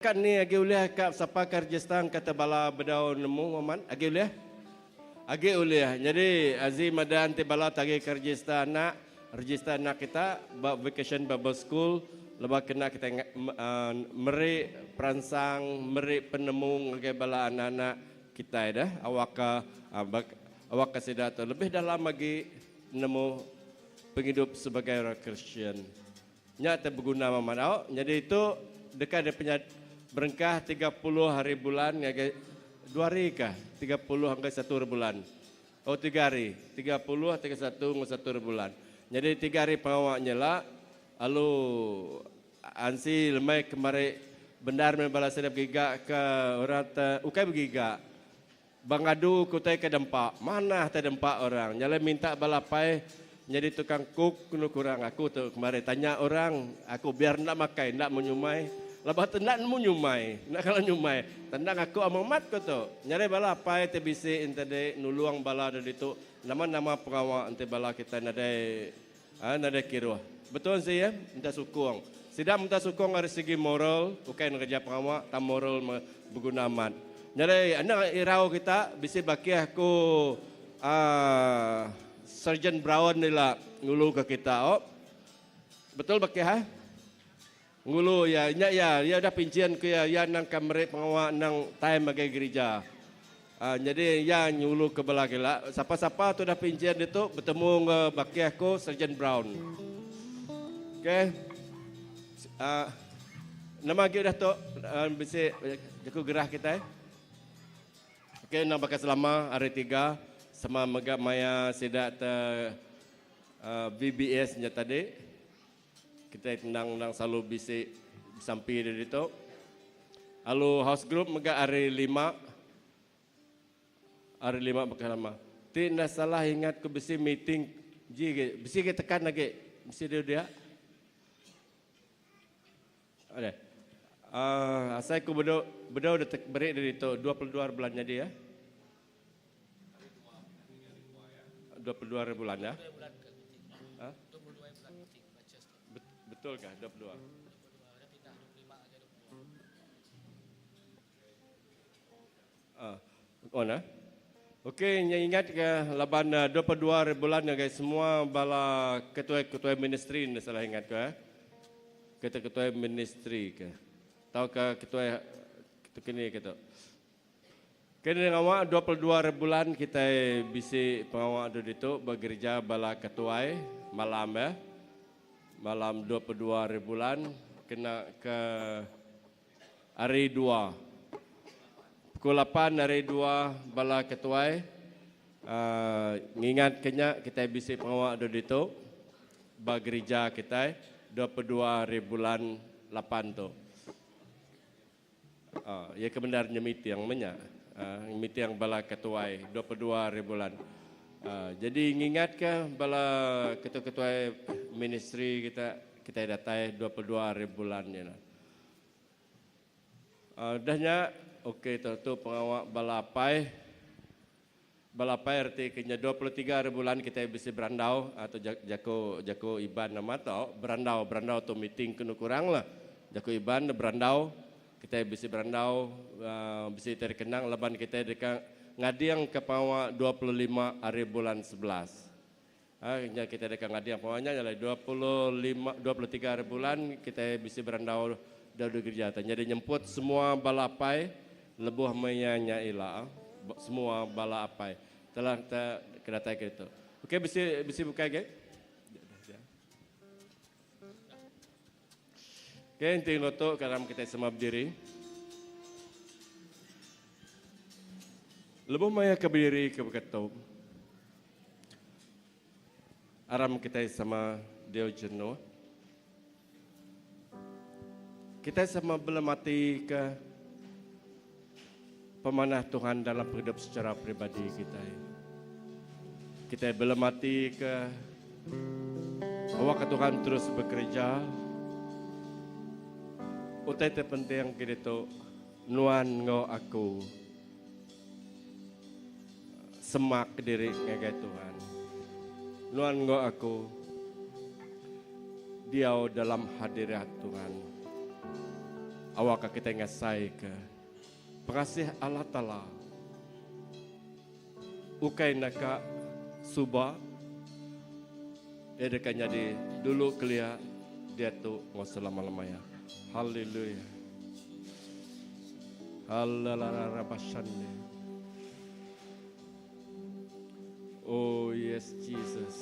Kan ni agi uliah kap sapa Kyrgyzstan kata bala bedau nemu maman agi uliah. Agi uliah. Jadi Azim Madan ti bala tagi Kyrgyzstan nak kita vacation Bible school lepas kena kita meri peransang meri penemu ngage bala anak-anak kita dah awak kasidato lebih dalam lagi nemu penghidup sebagai orang Kristen. Nya berguna maman. Jadi itu dekat dia punya berengkah 30 hari bulan, 2 hari kah? 30 hingga 1 bulan. Oh 3 hari, 30, 31, 1 bulan. Jadi 3 hari pengawaknya lah, lalu ansi lemai kemari benar membalas sedap giga ke orang ukai begiga. Bangadu kutai ke dempak, mana tak dempak orang. Nyala minta balapai, jadi tukang kuk kena kurang aku tu kemari tanya orang, aku biar nak makai, nak menyumai. Lepas tu nak nyumai, nak kalau nyumai, tendang aku amat ko tu. Nyari bala apa te bisi intade nuluang bala dari tu. Nama-nama pengawal ante bala kita nade kiro. Betul sih ya, minta sukong. Tidak minta sukong dari segi moral, bukan kerja pengawal, tam moral berguna amat. Nyari anak irau kita bisi baki aku Sergeant Brown nila ngulu ke kita. Oh, betul baki ha? Ngulu ya dah pincian ke ya nang kamera pengawal nang time bagi gereja. Jadi ya nyulu ke belakang. Siapa-siapa tu dah pincian itu bertemu nge baki aku Sergeant Brown. Okay. Nama lagi dah tu bisa jaku gerah kita. Okay, nak bakal selama hari 3 sama megap maya sidak VBS nya tadi. Kita tendang selalu bisi sampai dari itu. Lalu house group mega hari 5 bakal lama. Tidak salah ingat ke bisi meeting bisi kita tekan lagi bisi dia. Ada. Asal ku bedau dah berik dari itu 22 bulan jadi ya. 22 bulan ya. Betul kah 22? Oh nah. Okey, ingat ke laban 22 bulan ya guys semua bala ketua ministry ni salah ingat ke? Ketua ministry ke? Tahu ke ketua kini gitu. Kini awak 22 bulan kita bisi pengawal itu bekerja bala ketua malam ya. Malam 22 bulan kena ke hari 2. Pukul 8 hari 2 bala ketua ngingat kenya kita bisi pengawal itu bekerja kita 22 bulan 8 tu. Ya kebenarnya meeting menya. Meeting bala ketua 22 bulan. Jadi ingat ke bala ketua-ketua ministry kita datai 22 bulan ni. Dahnya okey tu pengawal balapai arti kenya 23 bulan kita bisa berandau atau jako iban nama tau berandau tu meeting kena kurang lah. Jako iban berandau kita bisa berandau bisa terkenang leban kita dekat ngadiang ke pawa 25 hari bulan 11. Kita dekat ngadiang pawanya adalah 23 hari bulan kita bisa berandau dari gereja. Jadi nyemput semua balapai lebuh menyanyailah semua balapai telah kedatai gitu. Okey bisa buka ke? Okey inti loto karam kita semua berdiri. Lebuh maya kebiri ke beketum. Aram kita sama Deo jenuh. Kita sama belum mati ke pemanah Tuhan dalam hidup secara pribadi kita. Kita belum mati ke bahwa Tuhan terus bekerja. Utai terpenting kita nuan ngo aku. Semak diri ngagai Tuhan. Nuan ngo aku diau dalam hadirat Tuhan. awak kita ngasai ke pengasih Allah Ta'ala. Ukai naka suba, dekannya di dulu kelia dia tu selama-lamanya. Haleluya. Hallelujah. Oh yes Jesus.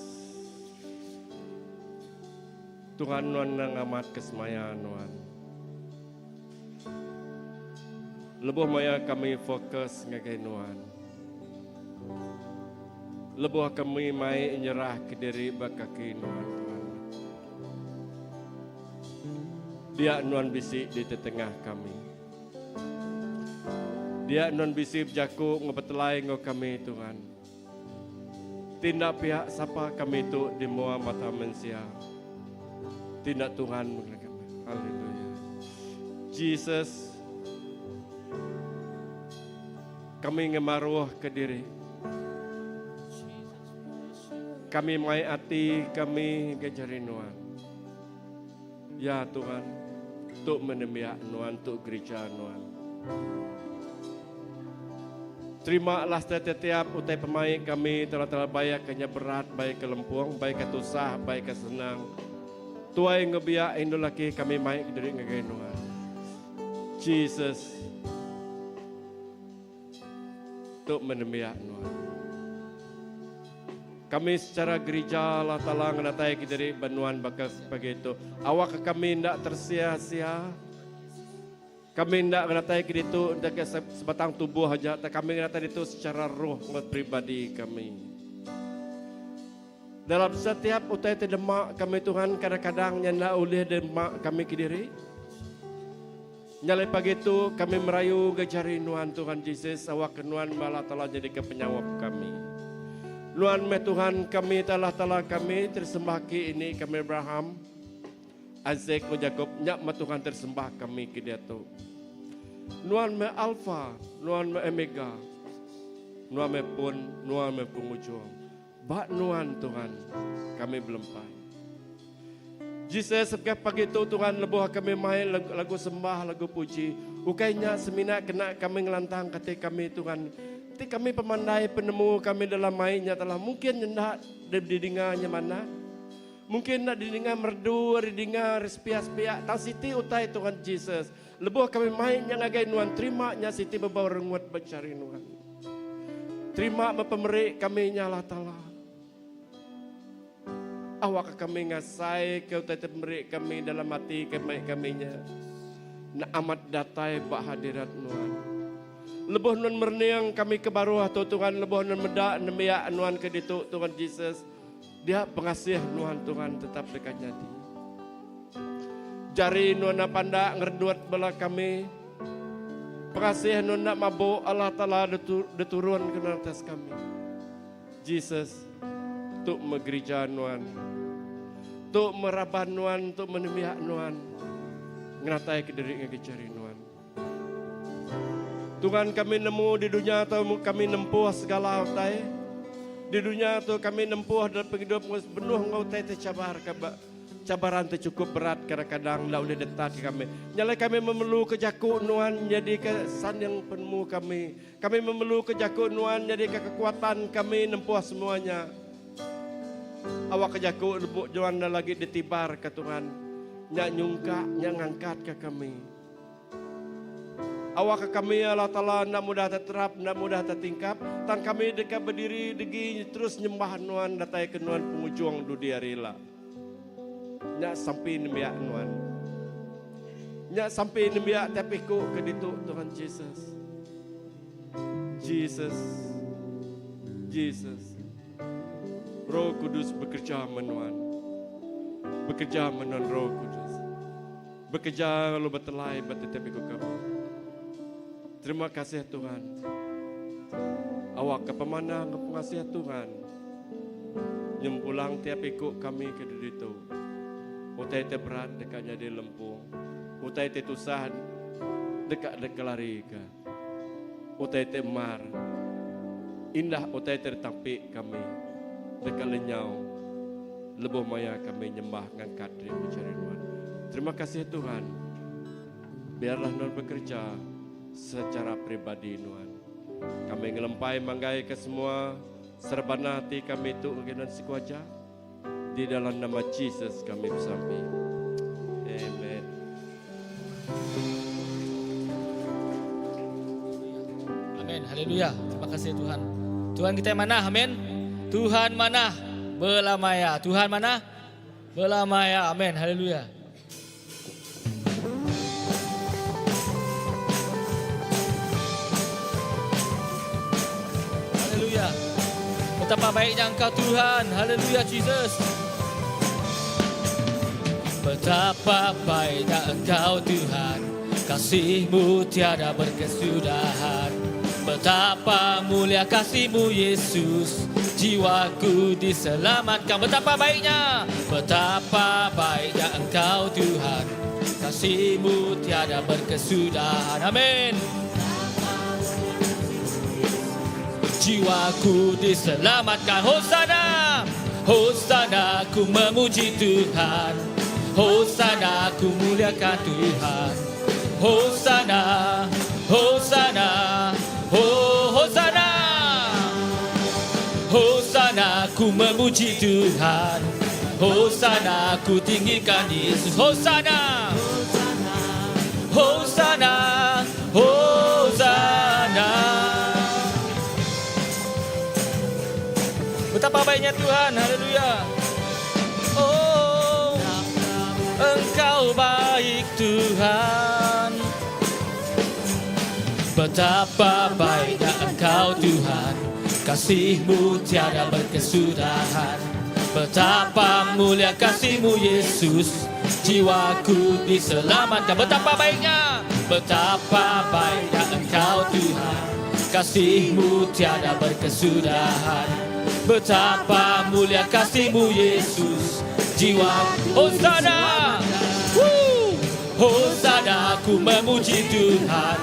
Tuhan nuan nang amat kesemaya nuan. Lebuh maya kami fokus ngagai nuan. Lebuh kami mai nyerah ke diri bakaki nuan Tuhan. Dia nuan bisik di tengah kami. Dia nuan bisik jaku ngebetelai ngo kami Tuhan. Tindak pihak siapa kami itu di mua mata manusia. Tindak Tuhan mengenai kami. Haleluya. Jesus, kami ngemaruh ke diri. Kami mai hati, kami ngejari Nuan. Ya Tuhan, untuk menemiak Nuan, untuk gereja Nuan. Terimalah setiap utai pemain kami telah baik kenya berat, baik ke lempuang, baik ke tusah, baik ke senang. Tuai ngebiak Indo laki kami mai dari ngagai Nuan. Jesus, untuk menemiak Nuan. Kami secara gereja Allah Ta'ala ngenatai dari Banuan bakal sebagai itu. Awak kami tidak tersia-sia. Kami tidak ngenatai itu sebatang tubuh saja. Kami ngenatai itu secara roh pribadi kami. Dalam setiap utai demak kami Tuhan kadang-kadang nyanda oleh demak kami ke diri. Nyalai pagi itu kami merayu gejari Nuan Tuhan Yesus. Awak Nuan malah telah jadi penyawab kami. Nuan me Tuhan kami telah kami tersembah ki ini kami Abraham. Azek me Jacob nyak me Tuhan tersembah kami ke dia tu. Nuan me Alpha, Nuan me Omega. Nuan me pun, Nuan me pengujung. Bak Nuan Tuhan kami belum pai. Jesus setiap pagi itu Tuhan lebuh kami main lagu sembah, lagu puji. Ukainya semina kena kami ngelantang kata kami Tuhan. Kata kami pemandai penemu kami dalam mainnya telah mungkin hendak didengarnya mana. Mungkin nak didengar merdu, didengar respias-piak. Tang siti utai Tuhan Jesus. Lebuh kami main yang agai Nuan. Terima nya siti berbau renguat bercari Nuan. Terima pemerik kami nyala Allah. Awak kami ngasai ke utai pemerik kami dalam hati kami nya. Nak amat datai bak hadirat Nuan. Lebuh Nuan merniang kami ke baru atau Tuhan. Lebuh Nuan medak nemiak Nuan ke ditu Tuhan Jesus. Dia pengasih Nuhan Tuhan tetap dekatnya di. Jari Nuhan panda ngerduat bala kami. Pengasih Nuhan mabuk Allah Ta'ala deturun ke atas kami. Jesus, untuk megereja Nuhan. Untuk merabah Nuhan, untuk menemiak Nuhan. Ngeratai ke diri ngejari Nuhan. Tuhan kami nemu di dunia atau kami nempuh segala utai. Di dunia tu kami nempuh dalam penghidupan penuh engkau tercabar cabaran tercukup berat kadang-kadang lau boleh detat kami. Nyalai kami memerlu kejaku Nuhan jadi kesan yang penuh kami. Kami memerlu kejaku Nuhan jadi kekuatan kami nempuh semuanya. Awak kejaku lebuk Nuhan lagi ditibar ke Tuhan. Nyak nyungka, nyak ngangkat ke kami. Awak kami Allah Ta'ala nak mudah terterap, nak mudah tertingkap. Tan kami dekat berdiri degi terus nyembah Nuhan datai ke Nuhan pengujung dunia rela. Nyak sampai nemiak Nuhan. Nyak sampai nemiak tapi ku ke ditu Tuhan Jesus. Jesus. Jesus. Roh Kudus bekerja menuan. Bekerja menuan Roh Kudus. Bekerja lalu bertelai tapi ku kami. Terima kasih Tuhan. Awak kepemandang pengasih Tuhan. Nyempulang tiap ikut kami ke ditu. Utai te berat dekatnya di lempung. Utai te tusah dekat lari ke. Utai te mar. Indah utai te tapi kami. Dekat lenyau. Lebuh maya kami nyembah ngangkat diri mencari Tuhan. Terima kasih Tuhan. biarlah non bekerja secara pribadi Tuhan. Kami ngelempai manggai ke semua serbana hati kami itu dan sekuaja. Di dalam nama Yesus kami bersampai. Amen. Amin. Haleluya. Terima kasih Tuhan. Tuhan kita yang mana? Amin. Tuhan mana? Belamaya. Tuhan mana? Belamaya. Amin. Haleluya. Haleluya. Betapa baiknya Engkau Tuhan. Haleluya Jesus. Betapa baiknya Engkau Tuhan, kasih-Mu tiada berkesudahan. Betapa mulia kasih-Mu Yesus, jiwaku diselamatkan. Betapa baiknya Engkau Tuhan, kasih-Mu tiada berkesudahan. Amin. Jiwaku diselamatkan. Hosana, Hosana, ku memuji Tuhan. Hosana, ku muliakan Tuhan. Hosana, Hosana, oh Hosana. Hosana, ku memuji Tuhan. Hosana, ku tinggikan Yesus. Hosana, Hosana, Hosana. Betapa baiknya Tuhan, haleluya. Oh, Engkau baik Tuhan. Betapa baiknya Engkau Tuhan, kasih-Mu tiada berkesudahan. Betapa mulia kasih-Mu Yesus, jiwaku diselamatkan. Betapa baiknya Engkau Tuhan, kasih-Mu tiada berkesudahan. Betapa mulia kasih-Mu Yesus, jiwaku. Hosana, Hosana, ku memuji Tuhan.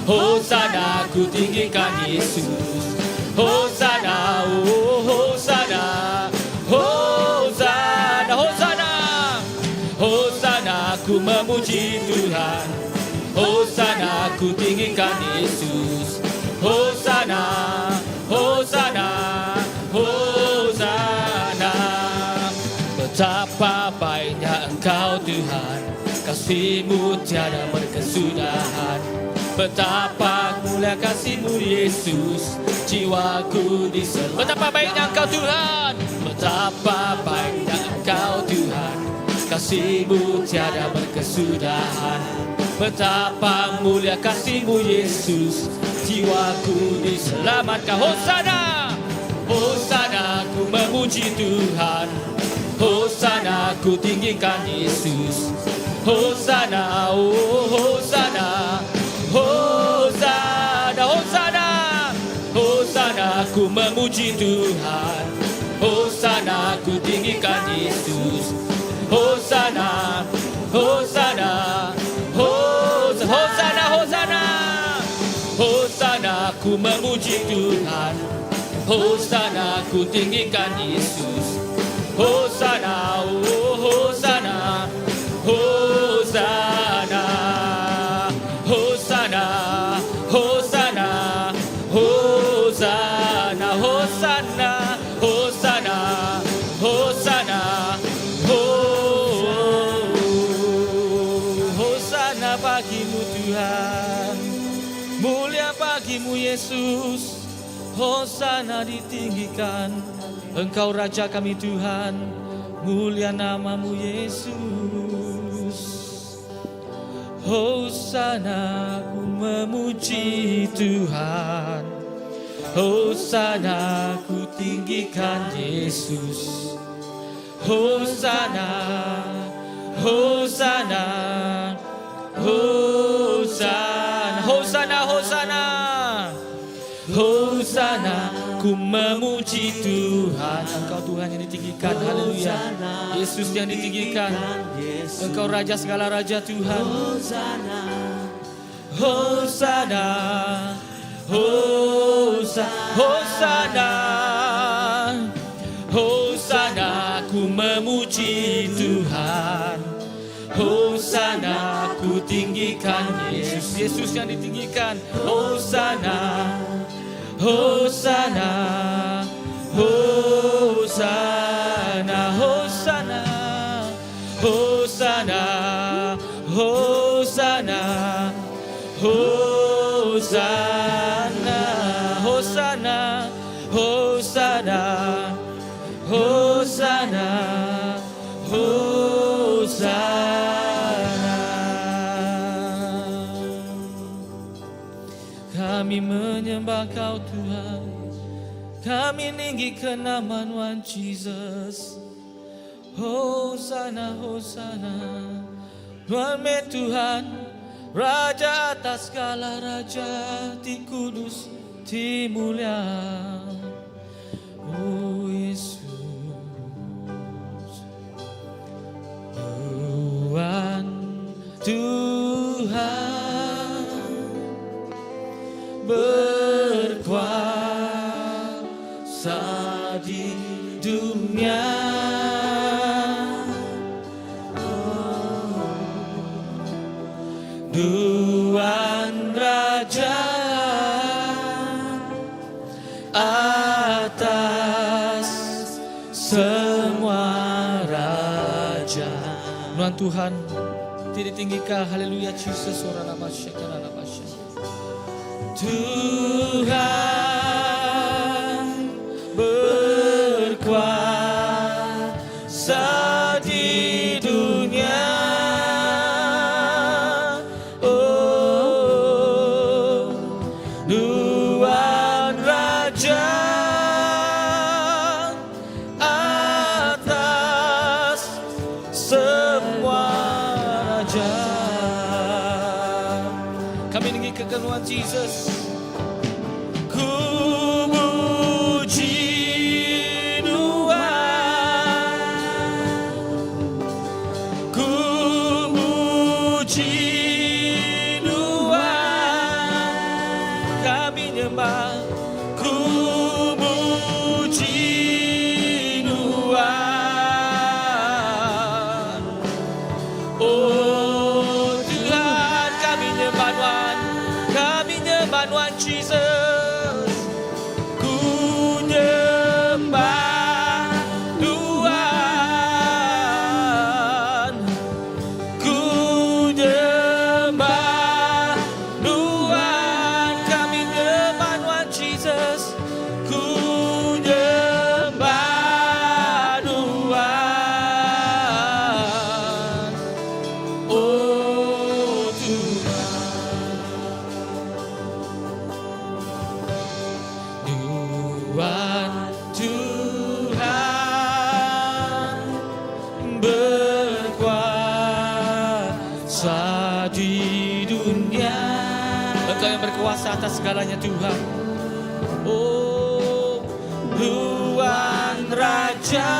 Hosana, ku tinggikan Yesus. Hosana, oh Hosana, Hosana, Hosana. Hosana, ku memuji Tuhan. Hosana, ku tinggikan Yesus. Hosana, Hosana, Hosana. Betapa baiknya Engkau Tuhan, kasih-Mu tiada berkesudahan. Betapa mulia kasih-Mu Yesus, jiwaku diselamatkan. Betapa baiknya Engkau Tuhan. Betapa baiknya Engkau Tuhan, kasih-Mu tiada berkesudahan. Betapa mulia kasih-Mu Yesus, jiwaku diselamatkan. Hosana, Hosana, ku memuji Tuhan. Hosana, ku tinggikan Yesus. Hosana, oh Hosana, Hosana, Hosana. Hosana, ku memuji Tuhan. Hosana, ku tinggikan Yesus. Hosana, Hosana, Hosana, Hosana. Hosana, ku memuji Tuhan. Hosana, ku tinggikan Yesus. Hosana, oh Hosana, Hosana, Hosana, Hosana, Hosana, Hosana, Hosana, Hosana, Hosana bagimu Tuhan, mulia bagimu Yesus. Hosana ditinggikan, Engkau Raja kami Tuhan, mulia namamu Yesus. Hosana, ku memuji Tuhan. Hosana, ku tinggikan Yesus. Hosana, Hosana, Hosana, Hosana, Hosana. Hosana, ku memuji Tuhan. Engkau Tuhan yang ditinggikan, haleluya. Yesus yang ditinggikan, Engkau Raja segala Raja Tuhan. Hosana, Hosana, Hosana, Hosana, ku memuji Tuhan. Hosana, ku tinggi ditinggikan, Yesus, Yesus yang ditinggikan. Hosana, Hosana, Hosana, Hosana, Hosana, Hosana, Hosana, Hosana, Hosana, Hosana, Hosana. Kami menyembah Kau Tuhan, kami meninggikan nama Tuhan Jesus. Hosana, Hosana, Tuhan Tuhan, Raja atas segala raja, di kudus, di mulia. Oh Yesus, Tuhan, Tuhan berkuasa di dunia. Tuhan Raja atas semua raja. Tuhan Tuhan ditinggikan, haleluya Jesus, ora namasya kana namasya. Tuhan berkuasa di dunia. Tuhan Jesus, ku muji Tuhan, ku muji Tuhan, kami nyembah, ku muji Tuhan. Oh Tuhan, kami nyembah Tuhan, kami nyembah Tuhan Jesus, ku nyembah Tuhan, ku nyembah Tuhan, kami nyembah Tuhan Jesus, ku nyembah Tuhan. Oh Tuhan, Tuhan berkuasa di dunia. Engkau yang berkuasa atas segalanya Tuhan. Oh Tuhan Raja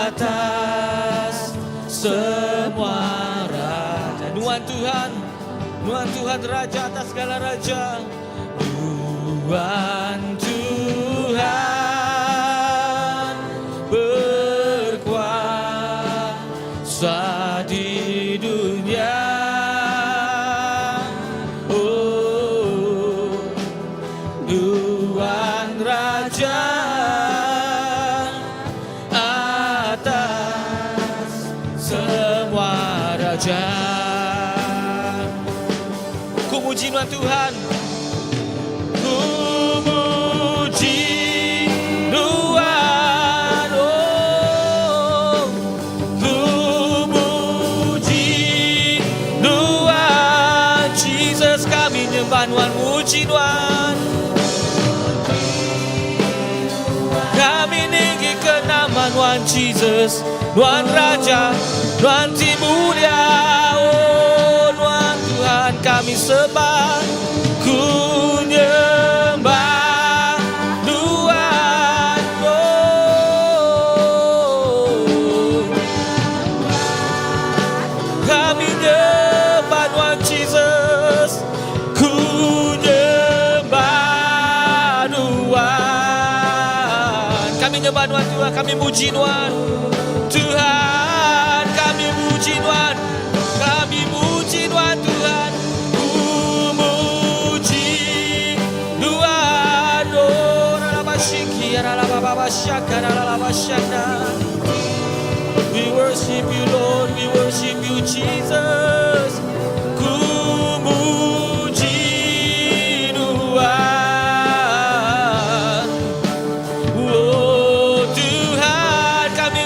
atas semua raja. Tuhan Tuhan, Tuhan Tuhan Raja atas segala raja. Tuhan Tuhan berkuasa di dunia. Oh Tuhan Raja atas semua raja. Ku muji Tuhan Tuhan, ku muji Tuhan, oh, ku muji Tuhan Jesus, kami nyembah Tuhan, muji Tuhan, kami ninggikan nama Tuhan Jesus, Tuhan Raja, Tuhan Timulia. Oh Tuhan Tuhan, kami sembah, ku nyembah Tuhan, oh, kami nyembah Tuhan Jesus, ku nyembah Tuhan, kami nyembah Tuhan Tuhan, kami muji Tuhan, Tuhan kami muji Tuhan. muji Tuhan Tuhan, ku muji Tuhan. Oh, ralabashiki, ralababashaka, ralabashaka. We worship you, Lord, we worship you, Jesus. Ku muji Tuhan. Oh Tuhan, kami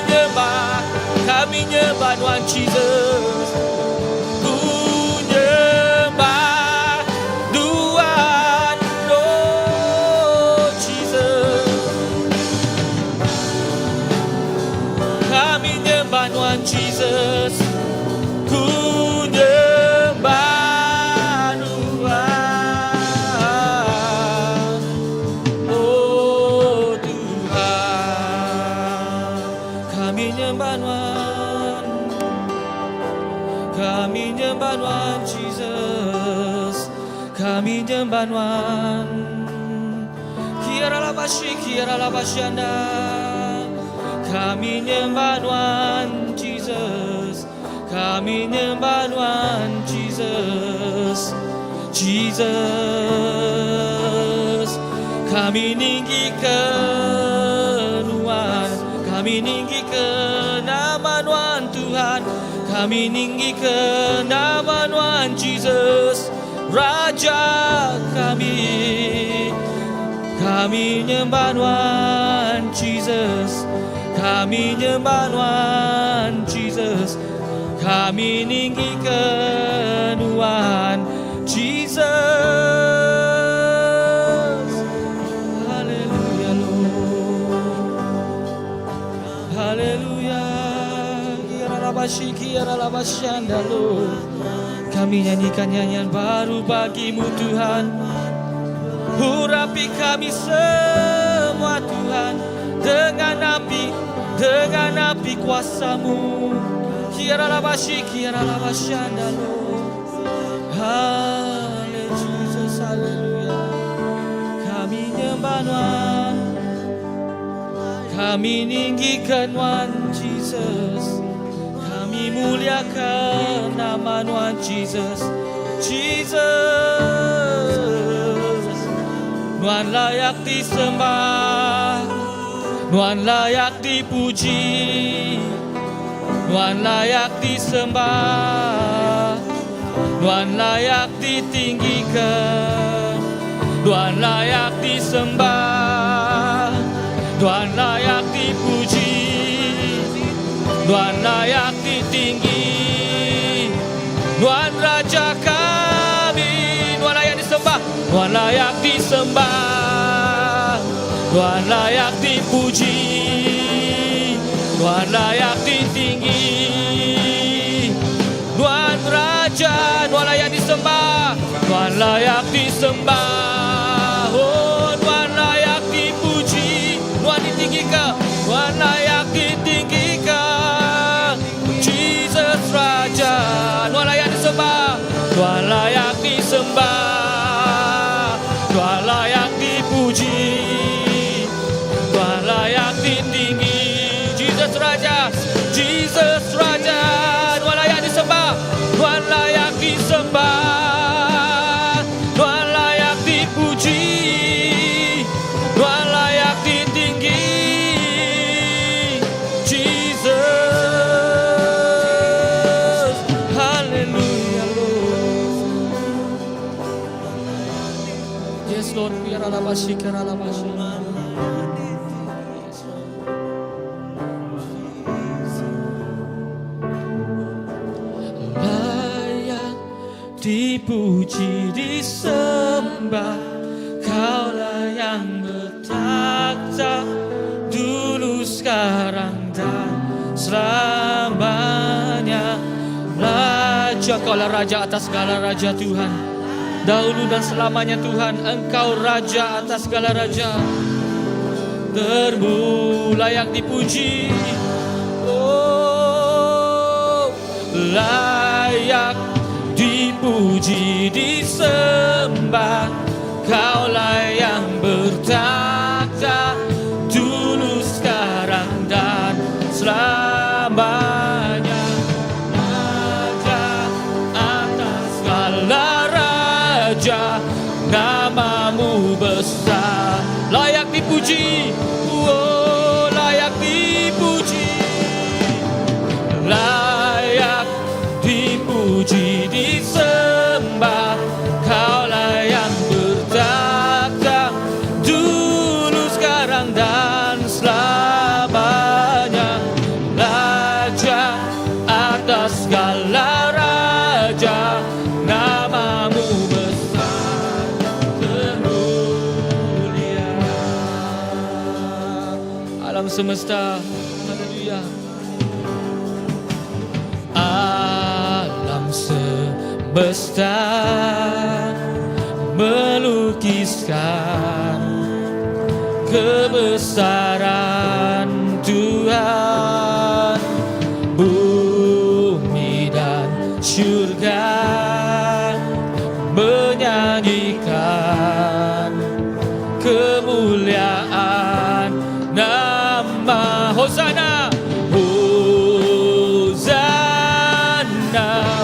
nyembah Tuhan Jesus. Ku nyembah Tuhan, oh Jesus. Kami nyembah Tuhan Jesus. Ku nyembah Tuhan, oh Tuhan. Kami nyembah Tuhan, kami nyembah Tuhan Jesus. Kami nyembah Tuhan. Kiara labashi, kiara labashanda. Kami nyembah Tuhan Jesus. Kami nyembah Tuhan Jesus. Jesus. Kami ninggikan Tuhan. Kami ninggikan nama Tuhan Tuhan. Kami ninggikan nama Tuhan Jesus. Raja kami. Kami nyembah Tuhan Jesus. Kami nyembah Tuhan Jesus. Kami ninggikan Tuhan Jesus. Haleluya Lord. Haleluya. Kiara labashi, kiara labashanda Lord. Kami nyanyikan nyanyian baru bagimu Tuhan. Urapi kami semua Tuhan dengan api kuasa-Mu. Kiara labashi, kiara labashanda Lord. Haleluya Jesus, haleluya. Kami nyembah Tuhan. Kami ninggikan Tuhan Jesus. Kami muliakan nama Tuhan Jesus. Jesus. Tuhan layak disembah. Tuhan layak dipuji. Tuhan layak disembah. Tuhan layak ditinggikan. Tuhan layak disembah. Tuhan layak dipuji. Tuhan layak ditinggi. Tuhan Raja kami. Tuhan layak disembah. Tuhan layak disembah. Tuhan layak dipuji. Tuhan layak ditinggi. Tuhan Raja, Tuhan layak disembah. Tuhan layak disembah. Oh, Tuhan layak dipuji. Tuhan ditinggikan. Tuhan layak ditinggikan. Jesus Raja, Tuhan layak disembah. Tuhan layak disembah. Tuhan layak dipuji. Tuhan layak ditinggi. Jesus Raja, Jesus Raja, Tuhan layak disembah. Tuhan layak disembah. Tuhan layak dipuji. Tuhan layak ditinggi. Jesus, haleluya Lord. Yes Lord, biar alabashi, biar alabashi. Dipuji, disembah, Kaulah yang bertakhta dulu, sekarang, dan selamanya. Raja, Kaulah Raja atas segala raja Tuhan. Dahulu dan selamanya Tuhan, Engkau Raja atas segala raja. Termu layak dipuji, oh layak dipuji, disembah, Kaulah yang bertakhta dulu, sekarang, dan selamanya. Raja namamu besar. Layak dipuji, oh layak dipuji, layak dipuji, disembah. Kaulah yang bertakhta dulu, sekarang dan selamanya. Raja atas segala raja, namamu besar termulia. Alam semesta, haleluya. Alam semesta melukiskan kebesaran Tuhan. Bumi dan surga menyanyikan kemuliaan nama. Hosana, Hosana,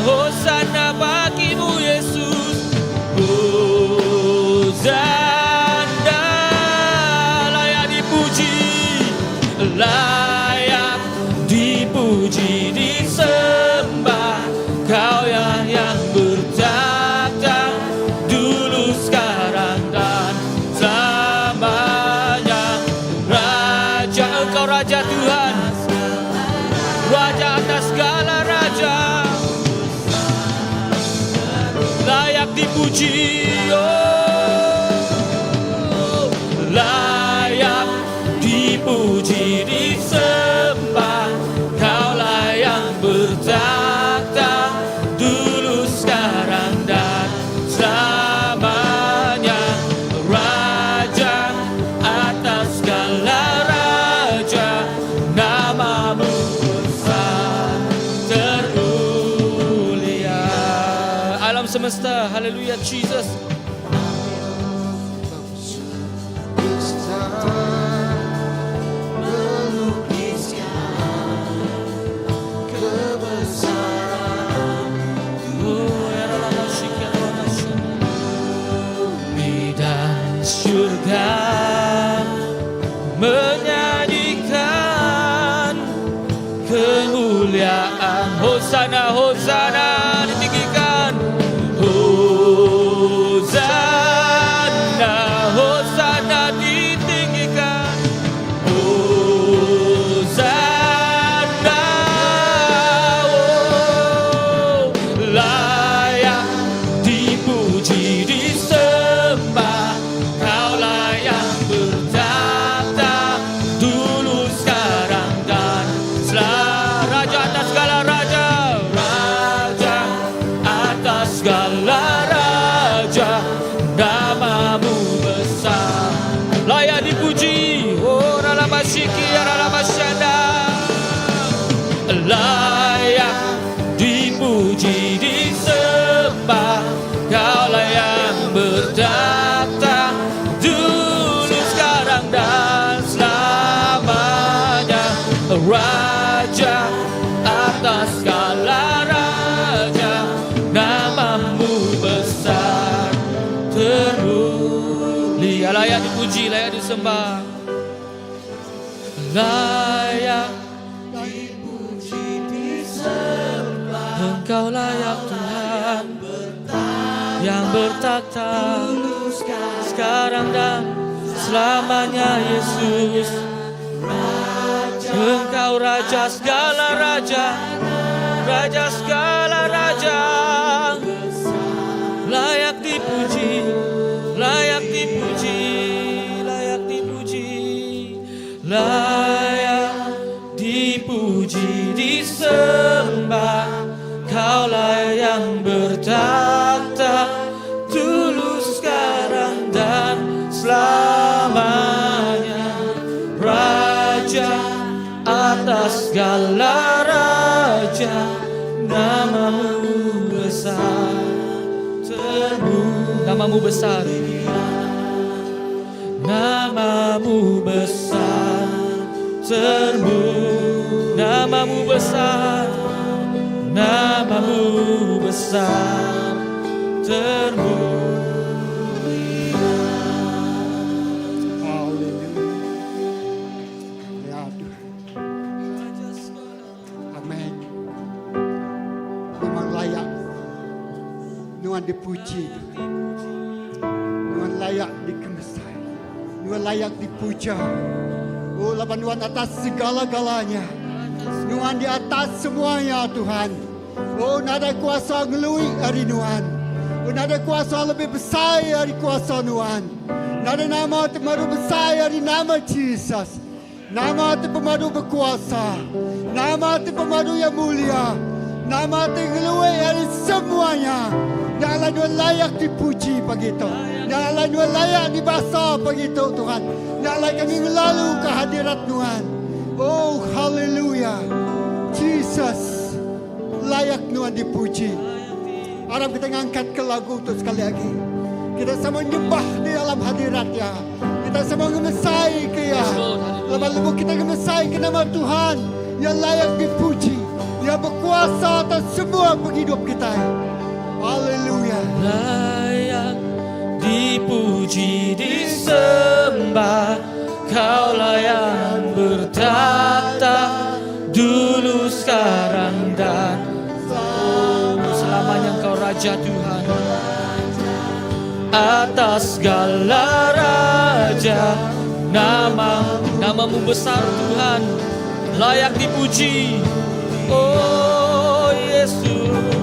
Hosana bagimu Yesus. Hosana, layak dipuji, layak dipuji, disembah. Kau yang bertakhta dulu, sekarang dan selamanya. Raja, Engkau Raja Tuhan, Raja atas segala raja, layak dipuji, oh, layak dipuji, disembah. Kaulah yang bertakhta dulu, sekarang dan selamanya. Raja atas segala raja, namamu besar termulia. Alam semesta, haleluya Jesus. Surga menyanyikan kemuliaan. Hosana, Hosana ditinggikan. Hosana, Hosana ditinggikan. Hosana, oh, layak dipuji, disembah. Kaulah yang bertakhta dulu, sekarang dan selamanya. Raja atas segala raja, Raja atas segala raja, namamu besar, layak dipuji. Oh Ralamasiki, Ralamasyanda, layak dipuji, disembah. Kaulah yang bertakhta dulu, sekarang dan selamanya. Raja atas segala raja, namamu besar termulia. Layak dipuji, layak disembah, layak dipuji, disembah. Engkau layak Tuhan yang bertakhta sekarang dan selamanya. Yesus, Engkau Raja segala raja, Raja segala raja, layak dipuji, layak dipuji, layak dipuji, layak dipuji, disembah. Kaulah yang bertakhta dulu, sekarang dan selamanya. Raja atas segala raja, namamu besar termulia. Namamu besar, namamu besar termulia. Namamu besar, namamu besar termulia. Tuhan dipuji. Tuhan layak dikemesai. Tuhan layak dipuja. Oh, laban Tuhan atas segala-galanya. Tuhan di atas semuanya Tuhan. Oh, nada kuasa ngelui hari Tuhan. Oh, nada kuasa lebih besar dari kuasa Tuhan. Nada nama terpadu besar dari nama Jesus. Nama terpadu berkuasa. Nama terpadu yang mulia. Nama tergelui dari semuanya. Yang lain layak dipuji begitu. Yang lain layak dibahasa begitu Tuhan. Yang lain kami melalui kehadirat Tuhan. Oh, haleluya. Jesus layak Tuhan dipuji. Harap kita ngangkat ke lagu itu sekali lagi. Kita sama nyembah di dalam hadiratnya. Kita sama ngemesai ke ya. Lepas-lepas kita ngemesai ke nama Tuhan yang layak dipuji. Yang berkuasa atas semua penghidup kita. Haleluya. Layak dipuji, disembah. Kaulah yang bertata dulu, sekarang dan selamanya. Engkau Raja Tuhan atas segala raja. Namamu besar Tuhan, layak dipuji. Oh Yesus,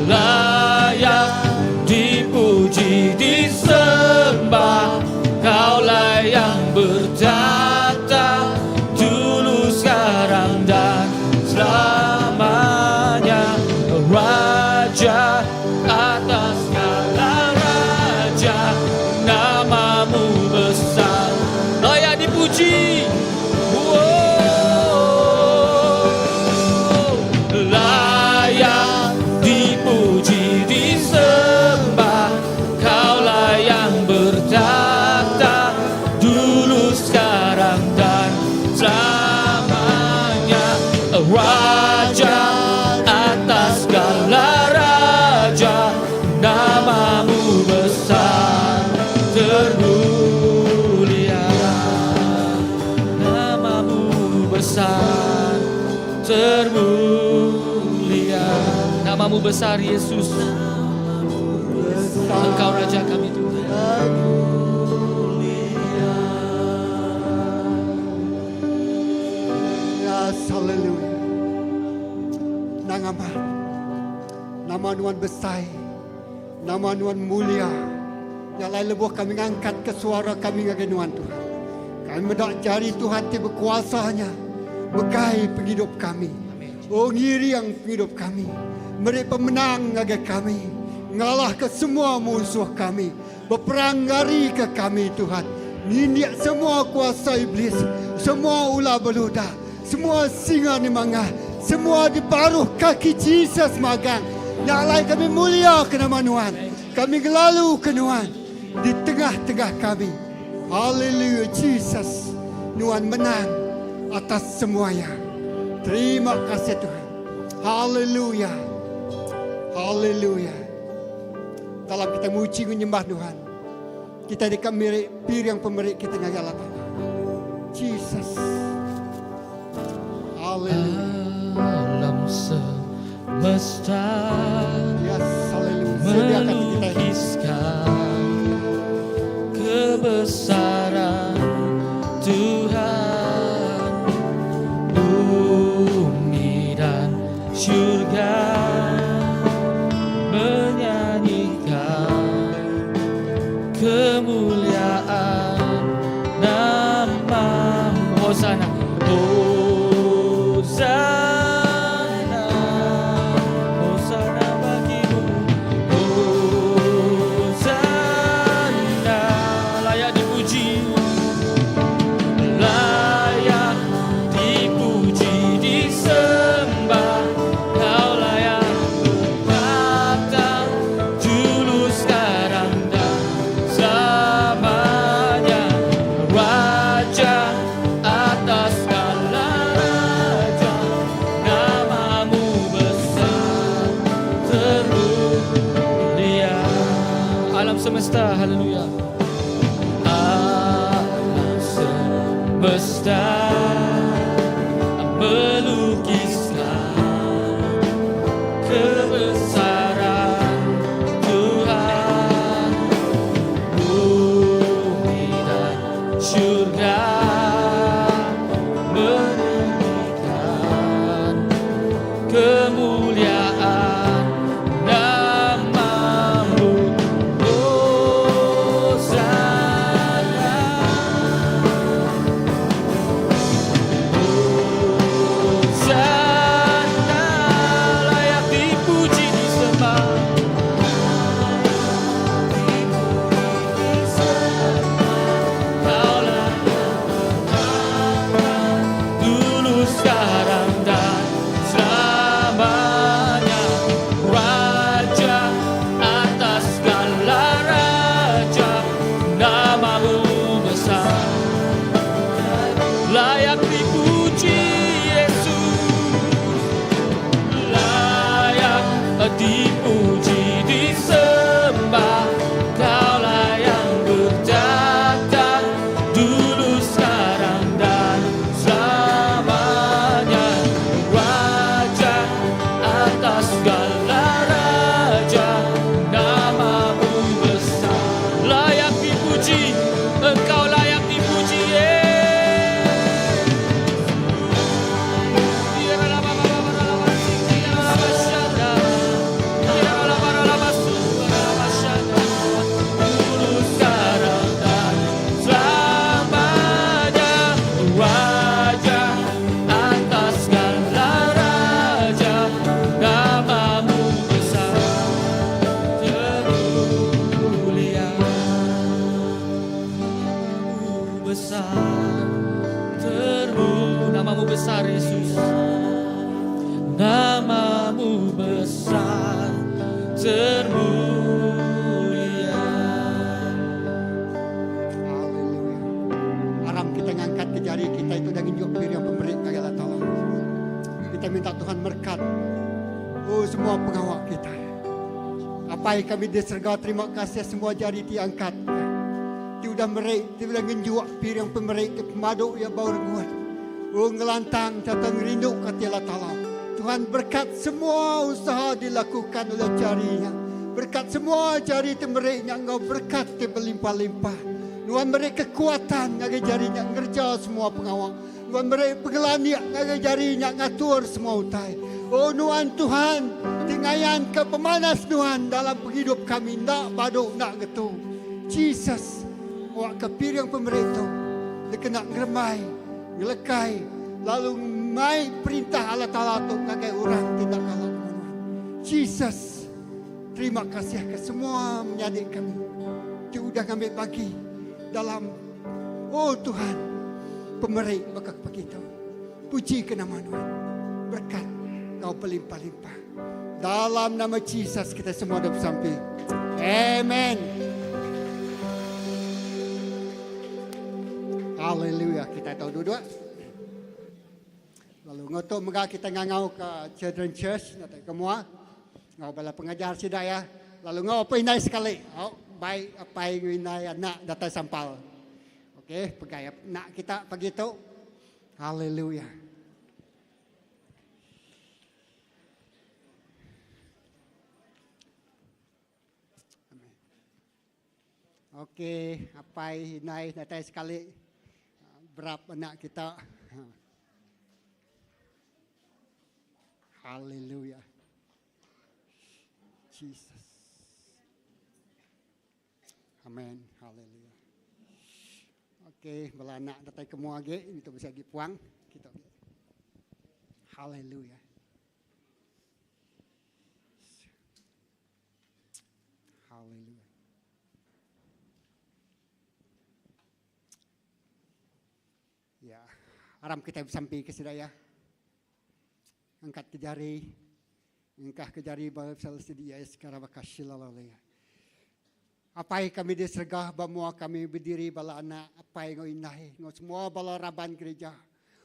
layak dipuji, disembah. Kaulah yang bertata dulu, sekarang dan selamanya. Raja atas segala raja, namamu besar, layak dipuji. Layak dipuji, disembah. Kaulah yang bertata dulu, sekarang dan selamanya. Raja atas segala raja, namamu besar termulia. Namamu besar termulia. Namamu besar Yesus. Engkau Raja kami Tuhan. Yes, haleluya. Nama Tuhan besar. Nama Tuhan mulia. Yang lain lebuh kami angkat ke suara kami ke Tuhan Tuhan. Kami mendak jari Tuhan ti berkuasanya. Begai penghidup kami. Oh, ngiri yang penghidup kami. Mereka pemenang ngage kami. Ngalah ke semua musuh kami. Berperang ngari ke kami Tuhan. Nindik semua kuasa iblis. Semua ular beluda. Semua singa ni mangah. Semua di paruh kaki Jesus magang. Yang lain kami mulia ke nama Tuhan. Kami lalu ke Tuhan. Di tengah-tengah kami. Haleluya Jesus. Tuhan menang atas semuanya. Terima kasih Tuhan. Haleluya. Haleluya. Dalam kita muji menyembah Tuhan, kita dekat mirip pir yang pemerik kita ngagal apa. Jesus. Haleluya. Alam semesta Yes, haleluya. Sediakan kita. melukiskan kebesaran Tuhan. Bumi dan surga menyanyikan kemuliaan nama-Mu. Hosana, Hosana, Hosana bagi-Mu. Hosana, layak dipuji, layak dipuji, disembah. Kaulah yang bertata dulu, sekarang dan selamanya. Raja atas segala raja, namamu besar termulia. Alam semesta, haleluya. Alam semesta melukiskan kebesaran kita. Apa yang kami diserga, terima kasih semua jari diangkat. Ti udah merik, ti udah ngenjuak pirang pemerik, ti pemaduk ya bau renguat. Oh ngelantang, datang rindu kati Allah Ta'ala. Tuhan berkat semua usaha dilakukan oleh jarinya. Berkat semua jari temeriknya, Engkau berkat ti berlimpah-limpah. Tuhan beri kekuatan ngagai jarinya ngerja semua pengawal. Tuhan beri pengelaniak ngagai jarinya ngatur semua utai. Oh Tuhan, tingayan ke pemanas Tuhan dalam hidup kami. Nak baduk, nak getu. Jesus, awak kepir yang pemerintah. Dia kena ngeremai, ngelekai. Lalu mai perintah Allah Ta'ala untuk ngagai orang tidak kalah Tuhan. Jesus, terima kasih ke semua menyadik kami. Dia udah ngambil bagi dalam, oh Tuhan, pemerik bakal begitu. Puji ke nama Tuhan. Berkat Kau berlimpah-limpah. Dalam nama Jesus kita semua dah bersampai. Amen. Haleluya. Kita tahu dua-dua. Lalu ngotok megah kita ngangau ke Children Church. Nanti kemua. Ngau bala pengajar sidak ya. Lalu ngau apa inai sekali. Oh, baik apa yang inai anak datang sampal. Okey, pegai nak kita begitu. Haleluya. Okey, apa inai datang sekali. Berapa anak kita. Haleluya. Jesus. Amen. Haleluya. Okey, bala anak datang ke mua ge, itu bisa dipuang kita. Haleluya. Haleluya. Ya, aram kita sampai ke sedaya. Angkat ke jari. Engkah ke jari bala sedia sekarang bakashilalaya. Apa yang kami disergah bamua kami berdiri bala anak apa yang inai ngau semua bala raban gereja.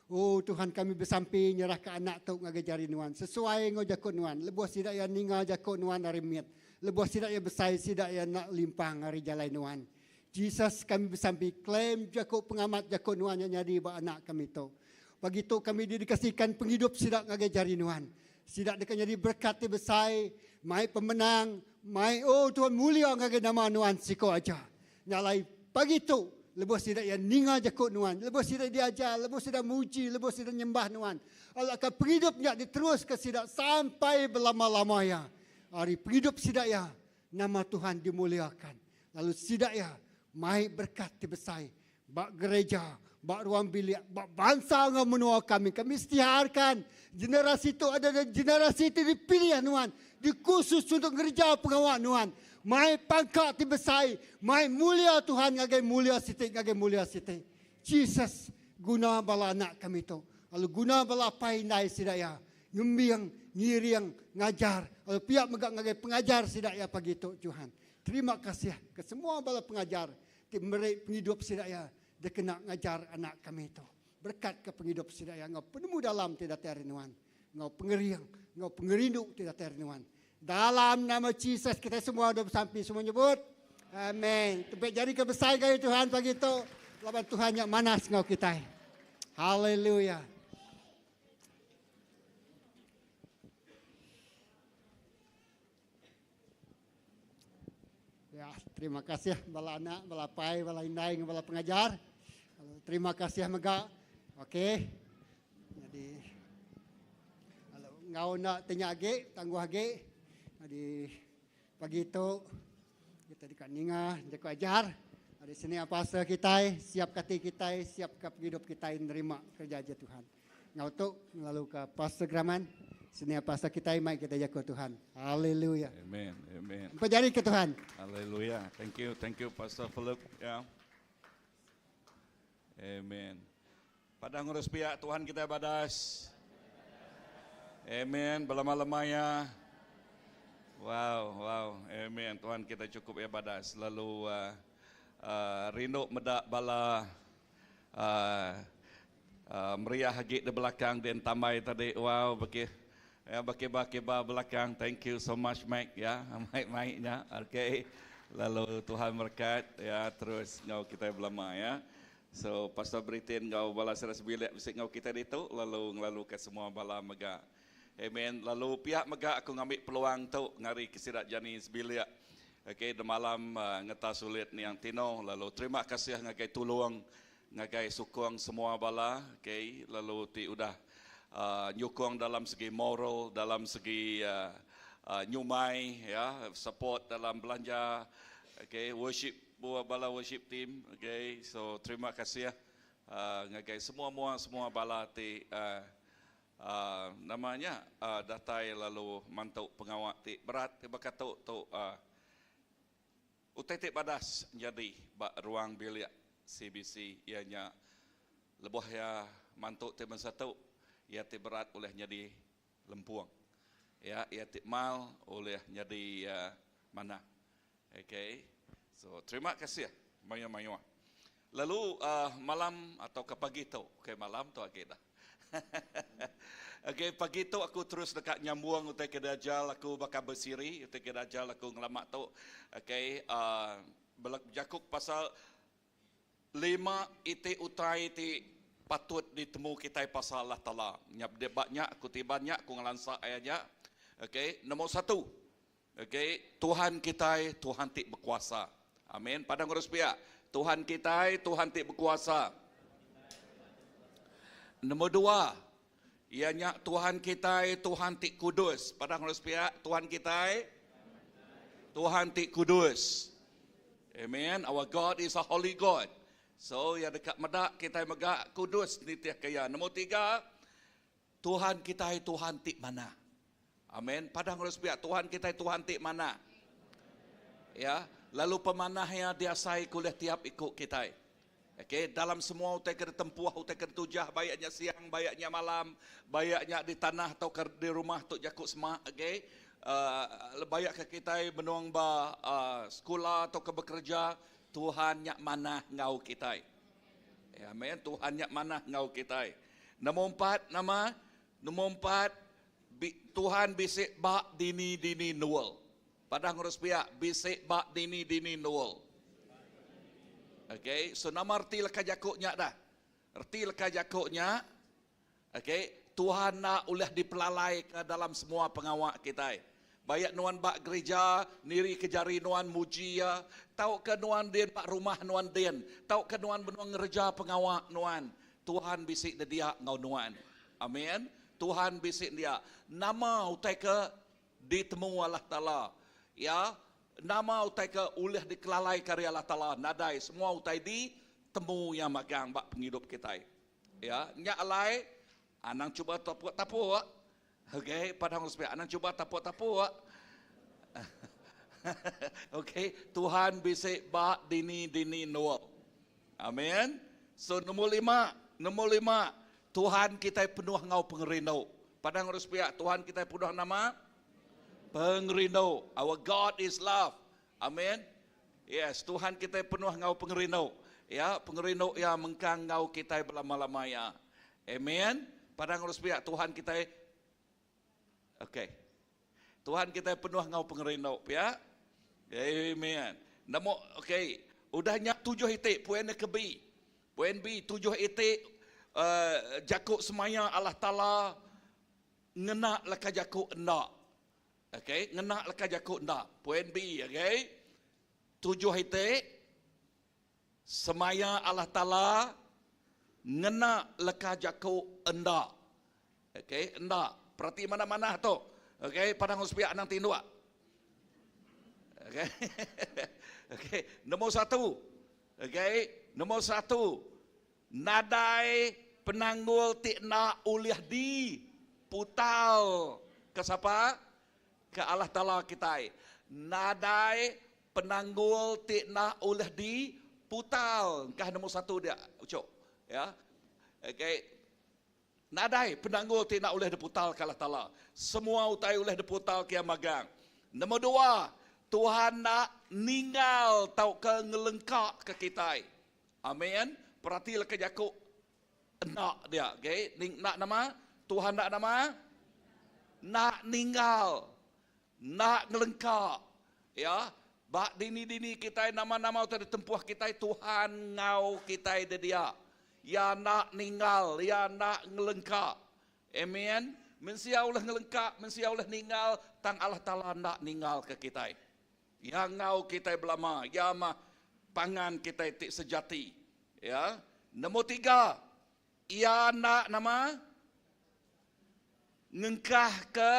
Oh Tuhan kami bersampai nyerah ke anak tu ngajari nuan sesuai ngau jakut nuan lebuh sidak ya ninga jakut nuan hari miat lebuh sidak ya besai sidak ya nak limpang hari jalai nuan. Jesus kami bersampai klaim jakut pengamat jakut nuan yang nyadi ba anak kami tu. Begitu kami dikasihkan penghidup sidak ngajari nuan. Sidak dekat jadi berkat besai mai pemenang. Mai oh Tuhan mulia ngagai nama nuan siko aja. Nyalai pagi tu lepas tidak ya ninga jakut nuan. Lepas tidak diajar, lepas tidak muji, lepas tidak nyembah nuan. Allah akan penghidupnya diterus ke sidak sampai berlama-lamanya. Hari penghidup sidak ya nama Tuhan dimuliakan. Lalu sidak ya mai berkat dibesai. Bak gereja, bak ruang bilik, bak bangsa ngau menua kami. Kami istiharkan generasi itu ada generasi itu dipilih nuan. Dikhusus untuk gereja pengawal nuan. Mai pangkat dibesai. Mai mulia Tuhan ngagai mulia sitik, ngagai mulia sitik. Jesus guna bala anak kami itu. Lalu guna bala painai sidaya. Ngembiang, ngiriang, ngajar. Lalu pihak megak ngagai pengajar sidaya pagi itu Tuhan. Terima kasih ke semua bala pengajar. Mereka penghidup sidaya. Dia kena ngajar anak kami itu. Berkat ke penghidup sidaya. Ngau penemu dalam tidak terinuan. Ngau pengeriang. Ngau pengerindu tidak terinuan. Dalam nama Jesus kita semua sudah bersampai. Semua nyebut. Amin. Tepuk jari kebesar kaya Tuhan pagi itu. Lawan Tuhan yang manas ngau kita. Haleluya. Ya, terima kasih bala anak, bala pai, bala indai, bala pengajar. Terima kasih mega. Okey. Jadi kalau ngau nak tanya age, tangguh age. Jadi pagi itu kita di Kaninga, jago ajar. Di sini apa sah kita, siap kati kita, siap ke hidup kita menerima kerja aja Tuhan. Ngau tu lalu ke Pastor Graman. Sini apa sah kita, mai kita jago Tuhan. Haleluya. Amen, amen. Pejari ke Tuhan. Haleluya. Thank you Pastor Philip. Ya. Amen. Pada ngurus pihak Tuhan kita badas. Amen. Belama-lamanya. Wow. Amen. Tuhan kita cukup ya badas. Lalu rindu medak bala meriah hagi di belakang dan tamai tadi. Wow, bagi Ya, bakeba-keba belakang. Thank you so much, Mike. Ya, Mike-nya. Okay. Lalu Tuhan berkat. Ya, terus ngau kita belama ya. So, Pastor Britain ngau bala seras bilik bisik ngau kita itu. Lalu ke semua bala mega. Amen. Lalu pihak mega aku ngambil peluang tu ngari kesirat jani sebilik. Okay, di malam ngeta sulit ni yang tino. Lalu terima kasih ngagai tolong, ngagai sukong semua bala. Okay, lalu ti udah nyukong dalam segi moral, dalam segi nyumai, ya, support dalam belanja. Okay, worship bala worship team. Okay, so terima kasih ya. Ngagai semua bala ti namanya datai lalu mantau pengawak ti berat ti bakato tu utai ti padas jadi bak ruang bilik CBC ianya lebih ya mantuk ti satu ia ti berat oleh jadi lempuang ya ia ti mal oleh jadi mana. Okay, so terima kasih mayu lalu malam atau ke pagi tu okay, malam tu agak dah. Okay, pagi tu aku terus dekat nyambung utai ke Dajjal aku bakal bersiri utai ke Dajjal aku ngelamak tu. Okay, jakuk pasal 5 iti utai iti patut ditemu kita pasal Allah Ta'ala. Nyap debatnya aku tibanya aku ngelansak ayatnya. Okay, nombor 1. Okay, Tuhan kita Tuhan ti berkuasa. Amin. Padang urus pihak. Tuhan kita Tuhan ti berkuasa. Nombor 2, ianya Tuhan kita Tuhan ti kudus. Padang harus pihak Tuhan kita Tuhan ti kudus. Amen. Our God is a holy God. So ya dekat medak kita megak kudus ni tiap kaya. Nombor 3, Tuhan kita Tuhan ti mana. Amen. Padang harus pihak Tuhan kita Tuhan ti mana. Ya, lalu pemanahnya dia sai kuliah tiap ikut kita. Okay, dalam semua utai kena tempuh, utai kena tujah, bayaknya siang, bayaknya malam, bayaknya di tanah atau di rumah tu jakuk semak. Okay, bayak ke kita menuang ba sekolah atau ke bekerja, Tuhan nyak mana ngau kita. Ya, amen. Tuhan nyak mana ngau kita. Nombor 4 Tuhan bisik bak dini nual. Padang harus pihak bisik bak dini nual. Okay, so nama arti leka jakuknya dah. Arti leka jakuknya, okay, Tuhan nak ulah dipelalai ke dalam semua pengawak kita. Bayak nuan bak gereja, niri kejari nuan muji ya. Tahu ke nuan den bak rumah nuan den. Tahu ke nuan benuang ngerja pengawak nuan. Tuhan bisik dia ngau nuan. Amin. Tuhan bisik dia. Nama utai ke ditemu Allah Ta'ala. Ya. Nama utai ke ulih dikelalai karya Allah Ta'ala. Nadai semua utai di temu yang magang bak penghidup kita. Ya, nyak alai anang cuba tapu. Okay, padang respect anang cuba tapu. Okay, Tuhan bisik bak dini nual. Amin. So nombor 5, Tuhan kita penuh ngau pengerindau. Padang respect Tuhan kita penuh nama pengerindau. Our God is love. Amen. Yes, Tuhan kita penuh ngau pengerindau. Ya, pengerindau yang mengkang ngau kita berlama-lamanya. Amen. Padang harus pihak Tuhan kita. Okay. Tuhan kita penuh ngau pengerindau, ya. Amen. Namo, okay. Udahnya 7 itik, poin ke B. Poin B 7 itik jakuk semaya Allah Ta'ala ngena laka jakuk endak. Okay, ngena leka jakuk ndak. Poin B, okay. 7 itik semaya Allah Ta'ala ngena leka jakuk endak. Okay, endak. Perhati mana-mana tu. Okay, padang uspiak nang tinduk. Okay. Okay, nombor 1. Okay, nombor 1. Nadai penanggul tikna uliah di putal ke siapa? Ke Allah Ta'ala kita. Nadai penanggul tikna ulah di putal. Kah nombor 1 dia, ucok. Ya. Okay. Nadai penanggul tikna ulah di putal ke Allah Ta'ala. Semua utai ulah di putal ke magang. Nombor 2, Tuhan nak ninggal tau ke ngelengkak ke kita. Amin. Perhatilah ke jakuk. Nak dia. Okay. Nak nama. Tuhan nak nama. nak ninggal, nak ngelengkak. Ya, bak dini-dini kita nama-nama tadi tempuh kita Tuhan ngau kita dia. Ya nak ninggal, ya nak ngelengkak. Amen. Mensia oleh ngelengkak, mensia oleh ninggal, tang Allah Taala nak ninggal ke kita. Ya ngau kita belama, ya mah pangan kita tik sejati. Ya. Nombor 3, ia nak nama ngengkah ke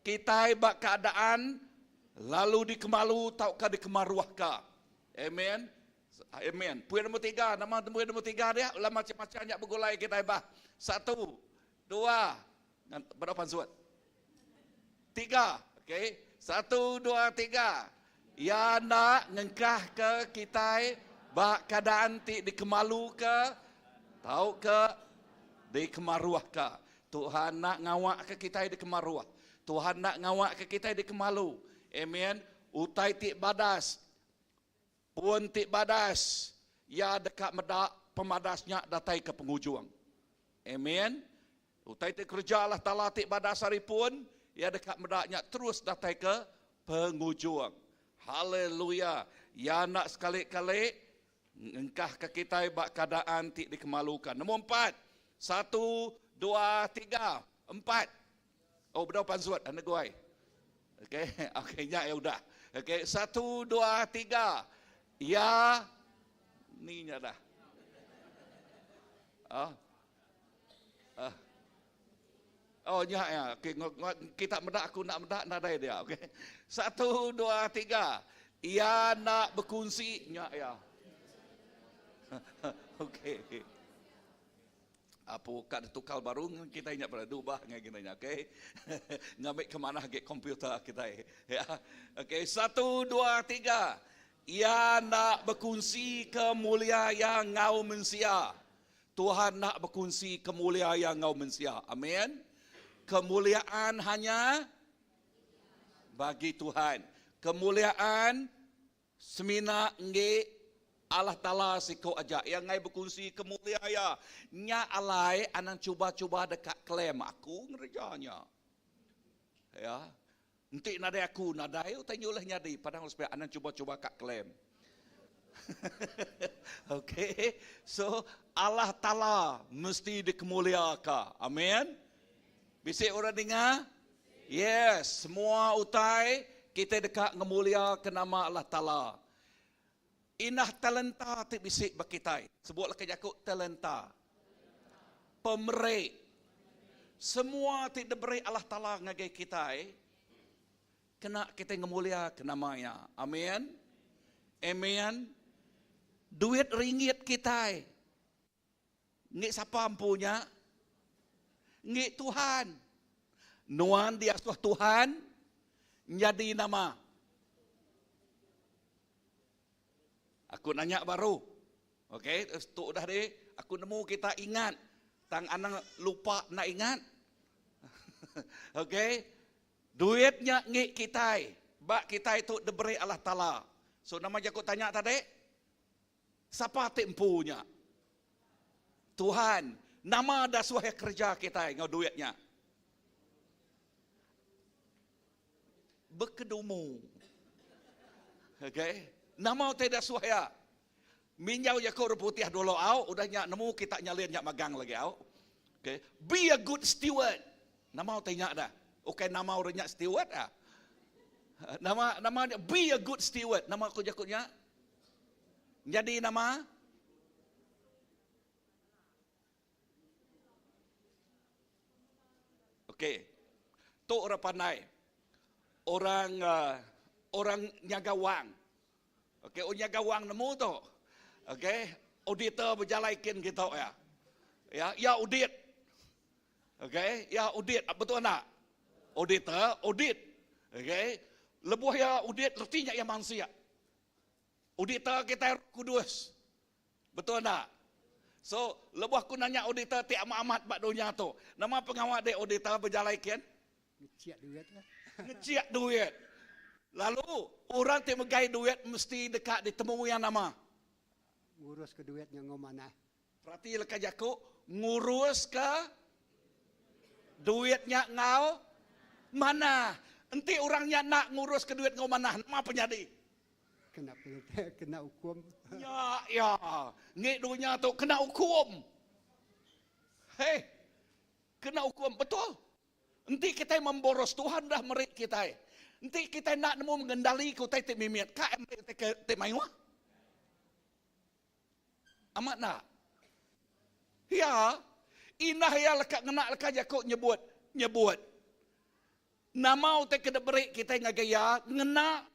kita bak keadaan lalu dikemalu taukah dikemaruahkah. Amen. Amen. Poin nombor 3, nama poin nombor 3 dia ulah macam-macam banyak bergulai kita bah. 1, 2, berapa suat? 3. Okey. 1, 2, 3. Ya nak ngengkah ke kita bak keadaan ti dikemalu ke tahu ke dikemaruah ke. Tuhan nak ngawak ke kita dikemaruah. Tuhan nak ngawak ke kita dikemalu. Amen. Utai ti badas. Pun ti badas. Ya dekat medak pemadasnya datai ke penghujung. Amen. Utai ti kerja Allah Taala ti badas hari pun ya dekat medaknya terus datai ke penghujung. Haleluya. Ya nak sekali-kali engkah ke kita bak keadaan ti dikemalukan. Nombor 4. 1, 2, 3, 4. Oh, berapa pansuat anda guai? Okey, okey ya udah. Okey, 1, 2, 3. Ya ni nya dah. Oh ya. Okey, kita medak aku nak medak nadai dia. Okey. 1, 2, 3. Ia nak berkongsi nya ya. Okey. Apa kad tukal baru kita ingat pada dubah ngai kita ingat, okey. Ngambil ke mana ke komputer kita ya. Okey, 1, 2, 3. Ia nak berkongsi kemuliaan yang ngau mensia. Tuhan nak berkongsi kemuliaan yang ngau mensia. Amin. Kemuliaan hanya bagi Tuhan. Kemuliaan semina nge Allah Ta'ala sikau aja yang ngai berkongsi kemuliaan nya alai anan cuba-cuba dekat klaim aku ngerjanya. Ya. Nanti nadai aku nadai tanya oleh nyadi padahal supaya anan cuba-cuba kat klaim. Okey. So Allah Ta'ala mesti dikemuliakan. Amin. Bisik orang dengar? Yes, semua utai kita dekat ngemulia ke nama Allah Ta'ala. Inah talenta ti bisik bakitai. Sebutlah kejakuk talenta. Pemerik. Semua ti diberi Allah Ta'ala ngagai kita. Kena kita ngemulia ke namanya. Amin. Amin. Duit ringgit kita. Ngik siapa ampunya? Ngik Tuhan. Nuan dia suah Tuhan. Jadi nama. Aku nanya baru. Okey, tu dah deh. Aku nemu kita ingat. Tang anang lupa nak ingat. Okey. Duitnya ngik kita. Bak kita itu diberi Allah Ta'ala. So nama je aku tanya tadi. Siapa tempunya? Tuhan. Nama dah suah kerja kita ngau duitnya. Berkedumu. Okey. Nama tidak suaya. Minyau ya kau putih dulu au, udahnya nemu kita nyalin nyak magang lagi au. Okay. Be a good steward. Nama tanya dah. Okay, nama orang nyak steward ah. Nama be a good steward. Nama aku jakutnya. Jadi nama okay. Tu orang pandai. Orang nyaga wang. Okey, jaga wang nemu tu. Okey, auditor berjalaikin kita ya. Ya audit. Okey, ya audit betul tak? Auditor, audit. Okey. Lebuh ya audit artinya ya manusia. Auditor kita kudus. Betul tak? So, lebuh aku nanya auditor ti amat bak dunia tu. Nama pengawal dia auditor berjalaikin? Ngeciak duit lah. Ngeciak duit. Lalu orang yang megai duit mesti dekat ditemu yang nama. Ngurus ke duitnya ngomana. Berarti lekas jaku ngurus ke duitnya ngau Mana? Enti orangnya nak ngurus ke duit kau mana? Nama penyadi. Kena pengertian, kena hukum. Ya. Ngik dunia tu kena hukum. Hei. Kena hukum. Betul. Enti kita memboros Tuhan dah merik kita. Enti kita nak nemu mengendali ku tai mimiat. Ka te maiwa. Amat nak. Ya. Inah ya lekat ngena lekat jakok nyebut. Nama utai kena berik kita ngagaya ngena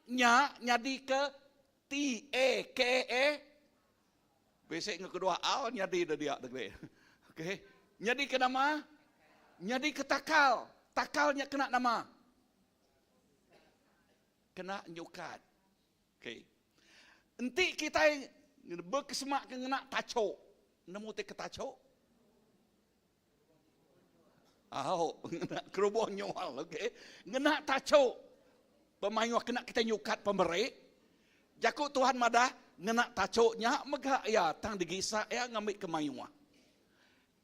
nyadi ke T-A-K-E. Besok kedua A nyadi dah dia degre. Okey. Nyadi ke nama? Nyadi ke takal. Takalnya kena nama. Kena nyukat. Okey. Enti kita berkesemak ke ngena tacok. Nemu utai ke tacok. Ngena kerubuh nyual, okey. Ngena tacuk. Pemayuh kena kita nyukat pemberik. Jakut Tuhan madah ngena tacuknya megak ya tang digisak ya ngambil kemayuh.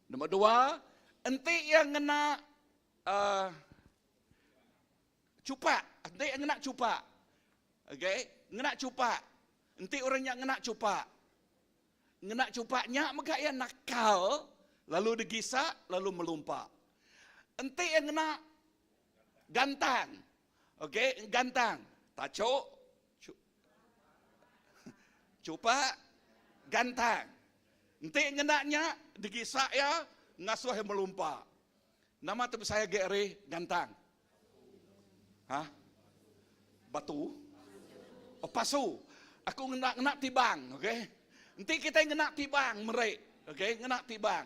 Nombor dua, enti yang ngena cupak. Enti yang ngena cupak. Okey, ngena cupak. Enti orang yang ngena cupak. Ngena cupaknya megak ya nakal lalu digisak lalu melumpak. Enti yang kena gantang. Okey, gantang. Tacuk, cupak, gantang. Enti yang kenanya digisak ya, ngasuh yang melumpak. Nama tu saya GRE gantang. Batu? Oh, pasu. Aku ngena tibang, okey. Enti kita yang ngena tibang merik. Okey, ngena tibang.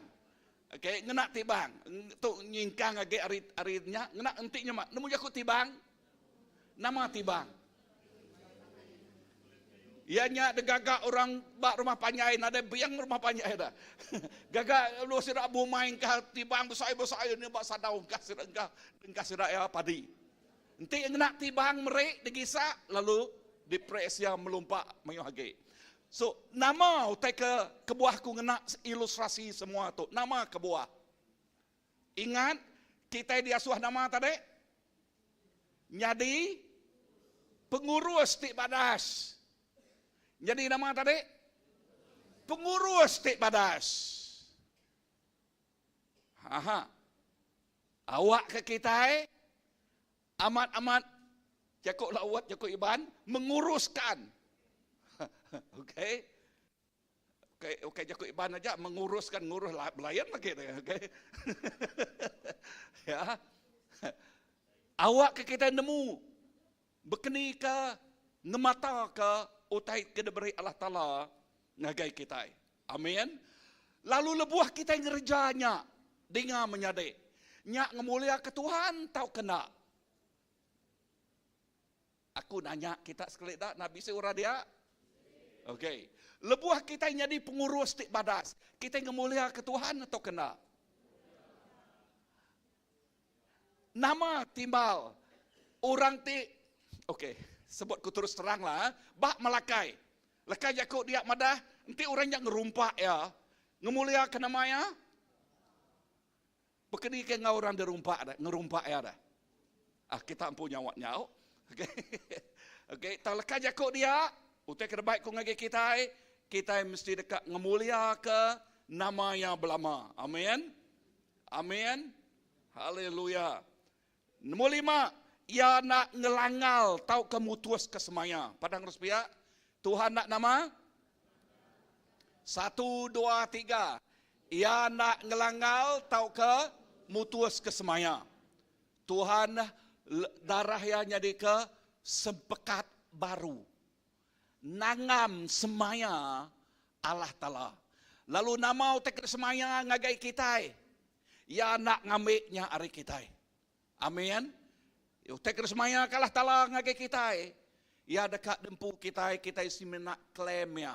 Okey, ngena tibang. Tu nyingkang age aritnya, ngena entiknya mak. Nemu jakut tibang. Nama tibang. Ianya de gagak orang bak rumah panjai, ada biang rumah panjai dah. Gagak lu sirak bu main ka tibang besar-besar ni bak sadau ka sirak engkau sirak ya padi. Entik ngena tibang merik digisak lalu depresia melumpak mayuh age. So, nama utai ke buahku ngena ilustrasi semua tu. Nama ke buah. Ingat, kita diasuh nama tadi? Jadi, pengurus tik badas. Jadi nama tadi? Pengurus tik badas. Awak ke kita, amat-amat, Jakuk Lawat, Jakuk Iban, menguruskan. Okey. Okey Jakut Iban aja ngurus belayan lagi okey. Ya. Awak ke kita nemu bekeni ke ngemata ke utai ke diberi Allah Taala ngagai kita. Amin. Lalu lebuah kita ngerjanya dengar menyade. Nyak ngemulia ke Tuhan tau kena. Aku nanya kita sekali dah Nabi seorang dia. Okey. Lebuah kita jadi pengurus tik badas. Kita ngemulia ke Tuhan atau kena? Nama timbal. Orang tik. Okey. Sebut ku terus terang lah. Bak Melakai. Lekai jakut dia madah. Nanti orang yang ngerumpak ya. Ngemulia ke namanya. Bekeni ke ngau orang ngerumpak ya dah. Kita ampuh nyawak. Okey. Okey. Tak lekai jakut dia. Utai kebaik ku ngagi kita mesti dekat ngemulia ke nama yang belama. Amin. Amin. Haleluya. Nombor 5, ia nak ngelangal tau kemutus ke semaya. Padang Ruspia, Tuhan nak nama? 1, 2, 3. Ia nak ngelangal tau ke mutus ke semaya. Tuhan darah yang jadi ke sempekat baru. Nangam semaya Allah Ta'ala. Lalu nama utek semaya ngagai kita. Ya nak ngambilnya hari kita. Amin. Utek semaya Allah Ta'ala ngagai kita. Ya dekat dempu kita isi nak klaim ya.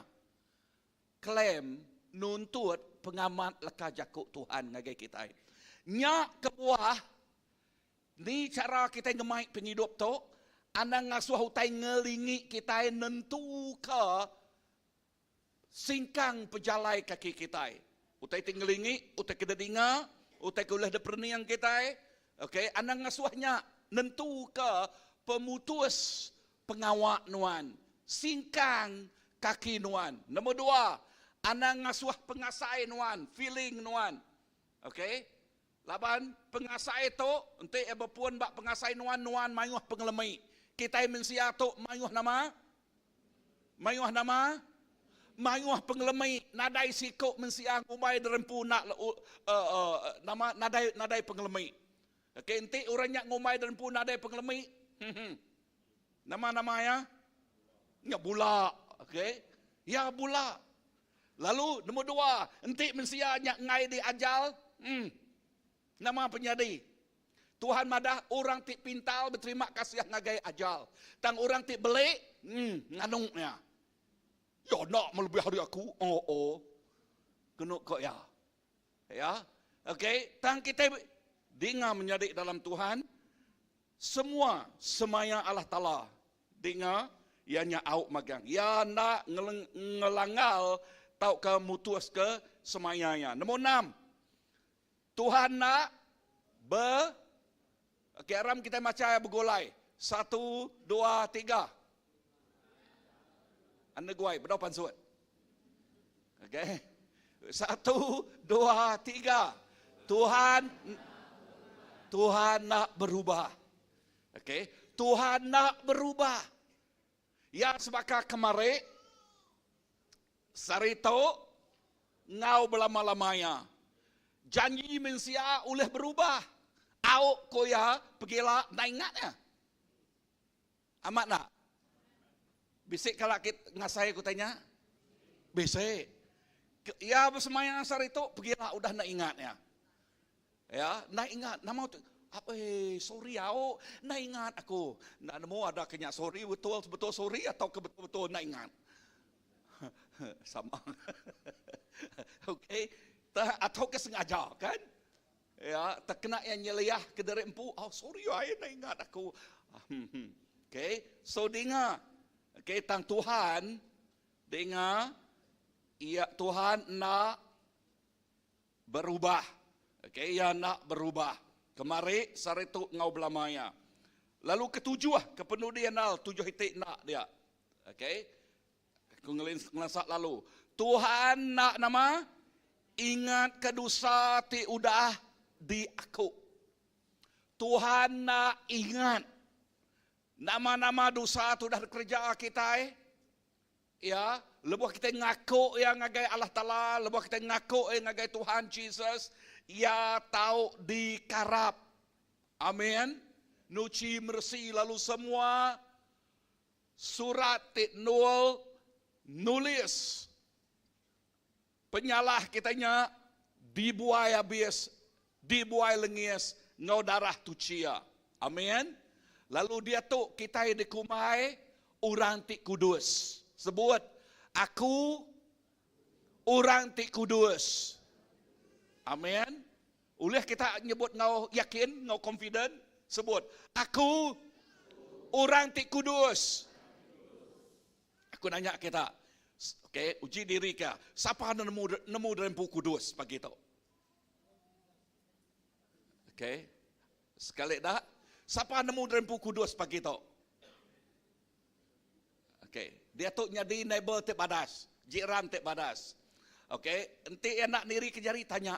Klaim nuntut pengamat leka jakuk Tuhan ngagai kita. Nyak kebuah. Ni cara kita ngemai penghidup tu. Anang ngasuh utai ngelingi kita nentu ke singkang pejalai kaki kita. Utai tinggelingi, utai kededinga, utai kulah deperni yang kita. Okey, anang ngasuhnya nentu ke pemutus pengawak nuan, singkang kaki nuan. Nombor 2, anang ngasuh pengasai nuan, feeling nuan. Okey. Laban pengasai tu, ente berpuan bak pengasai nuan mayuh pengelemai. Kita mensia tu mayuh nama mayuh pengelemai nadai sikok mensia ngumai derempu nak nama nadai pengelemai. Okey, ente orangnya ngumai derempu nadai pengelemai. Nama ya? Ya bula. Okey. Ya bula. Lalu nombor 2, ente mensia nyak ngai di ajal. Nama penyadi. Tuhan madah orang tik pintal berterima kasih ngagai ajal. Tang orang tik belik, nganungnya. Ya nak melebihi hari aku. Oh. Kena kok ya. Ya. Okey, tang kita dengar menjadi dalam Tuhan. Semua semaya Allah Ta'ala. Dengar, ianya auk magang. Ya nak ngelangal tau ke mutus ke semayanya. Nombor 6. Tuhan nak okey, aram kita macam bergolai. 1, 2, 3. Anda guai, berapa pansut? Okey. 1, 2, 3. Tuhan nak berubah. Okey. Tuhan nak berubah. Yang sebaka kemarin, sarito, ngau belama-lamanya. Janji mensia oleh berubah. Auk koya pergilah nak ingatnya. Amat nak? Bisik kalau kita ngasai aku tanya. Bisik. Ya bersemayang asar itu pergilah udah nak ingatnya. Ya, nak ingat nama tu. Apa sorry auk, nak ingat aku. Nak nemu ada kenyak sorry betul sorry atau betul nak ingat. Sama. Okey. Atau kesengaja kan? Ya, terkena yang nyeliah ke dari empu. Oh, sorry, saya nak ingat aku. Okay, so dengar. Okay, tang Tuhan, dengar. Ya, Tuhan nak berubah. Okay, ya nak berubah. Kemari, saritu ngau belamaya. Lalu ketujuh, kepenudian 7 hitik nak dia. Okay, aku ngelasak lalu. Tuhan nak nama, ingat kedosa ti udah di aku. Tuhan nak ingat nama-nama dosa tu dah kerja kita. Ya, lebuh kita ngaku yang ngagai Allah Ta'ala, lebuh kita ngaku yang ngagai Tuhan Jesus, ya tahu dikarap. Amin. Nuci mersi lalu semua surat ti nulis penyalah kitanya dibuai habis, dibuai lengis, ngau darah tucia. Amin. Lalu dia tu kita dikumai orang ti kudus. Sebut, aku orang ti kudus. Amin. Ulih kita nyebut ngau yakin, ngau confident. Sebut, aku orang ti kudus. Aku nanya kita, okey, uji diri ke. Siapa nemu dalam buku kudus pagi tu? Okey. Sekali dah. Siapa nemu dalam buku kudus pagi tu? Okey. Dia tu nyadi neighbor tek badas, jiran tek badas. Okey, enti enak niri ke jari tanya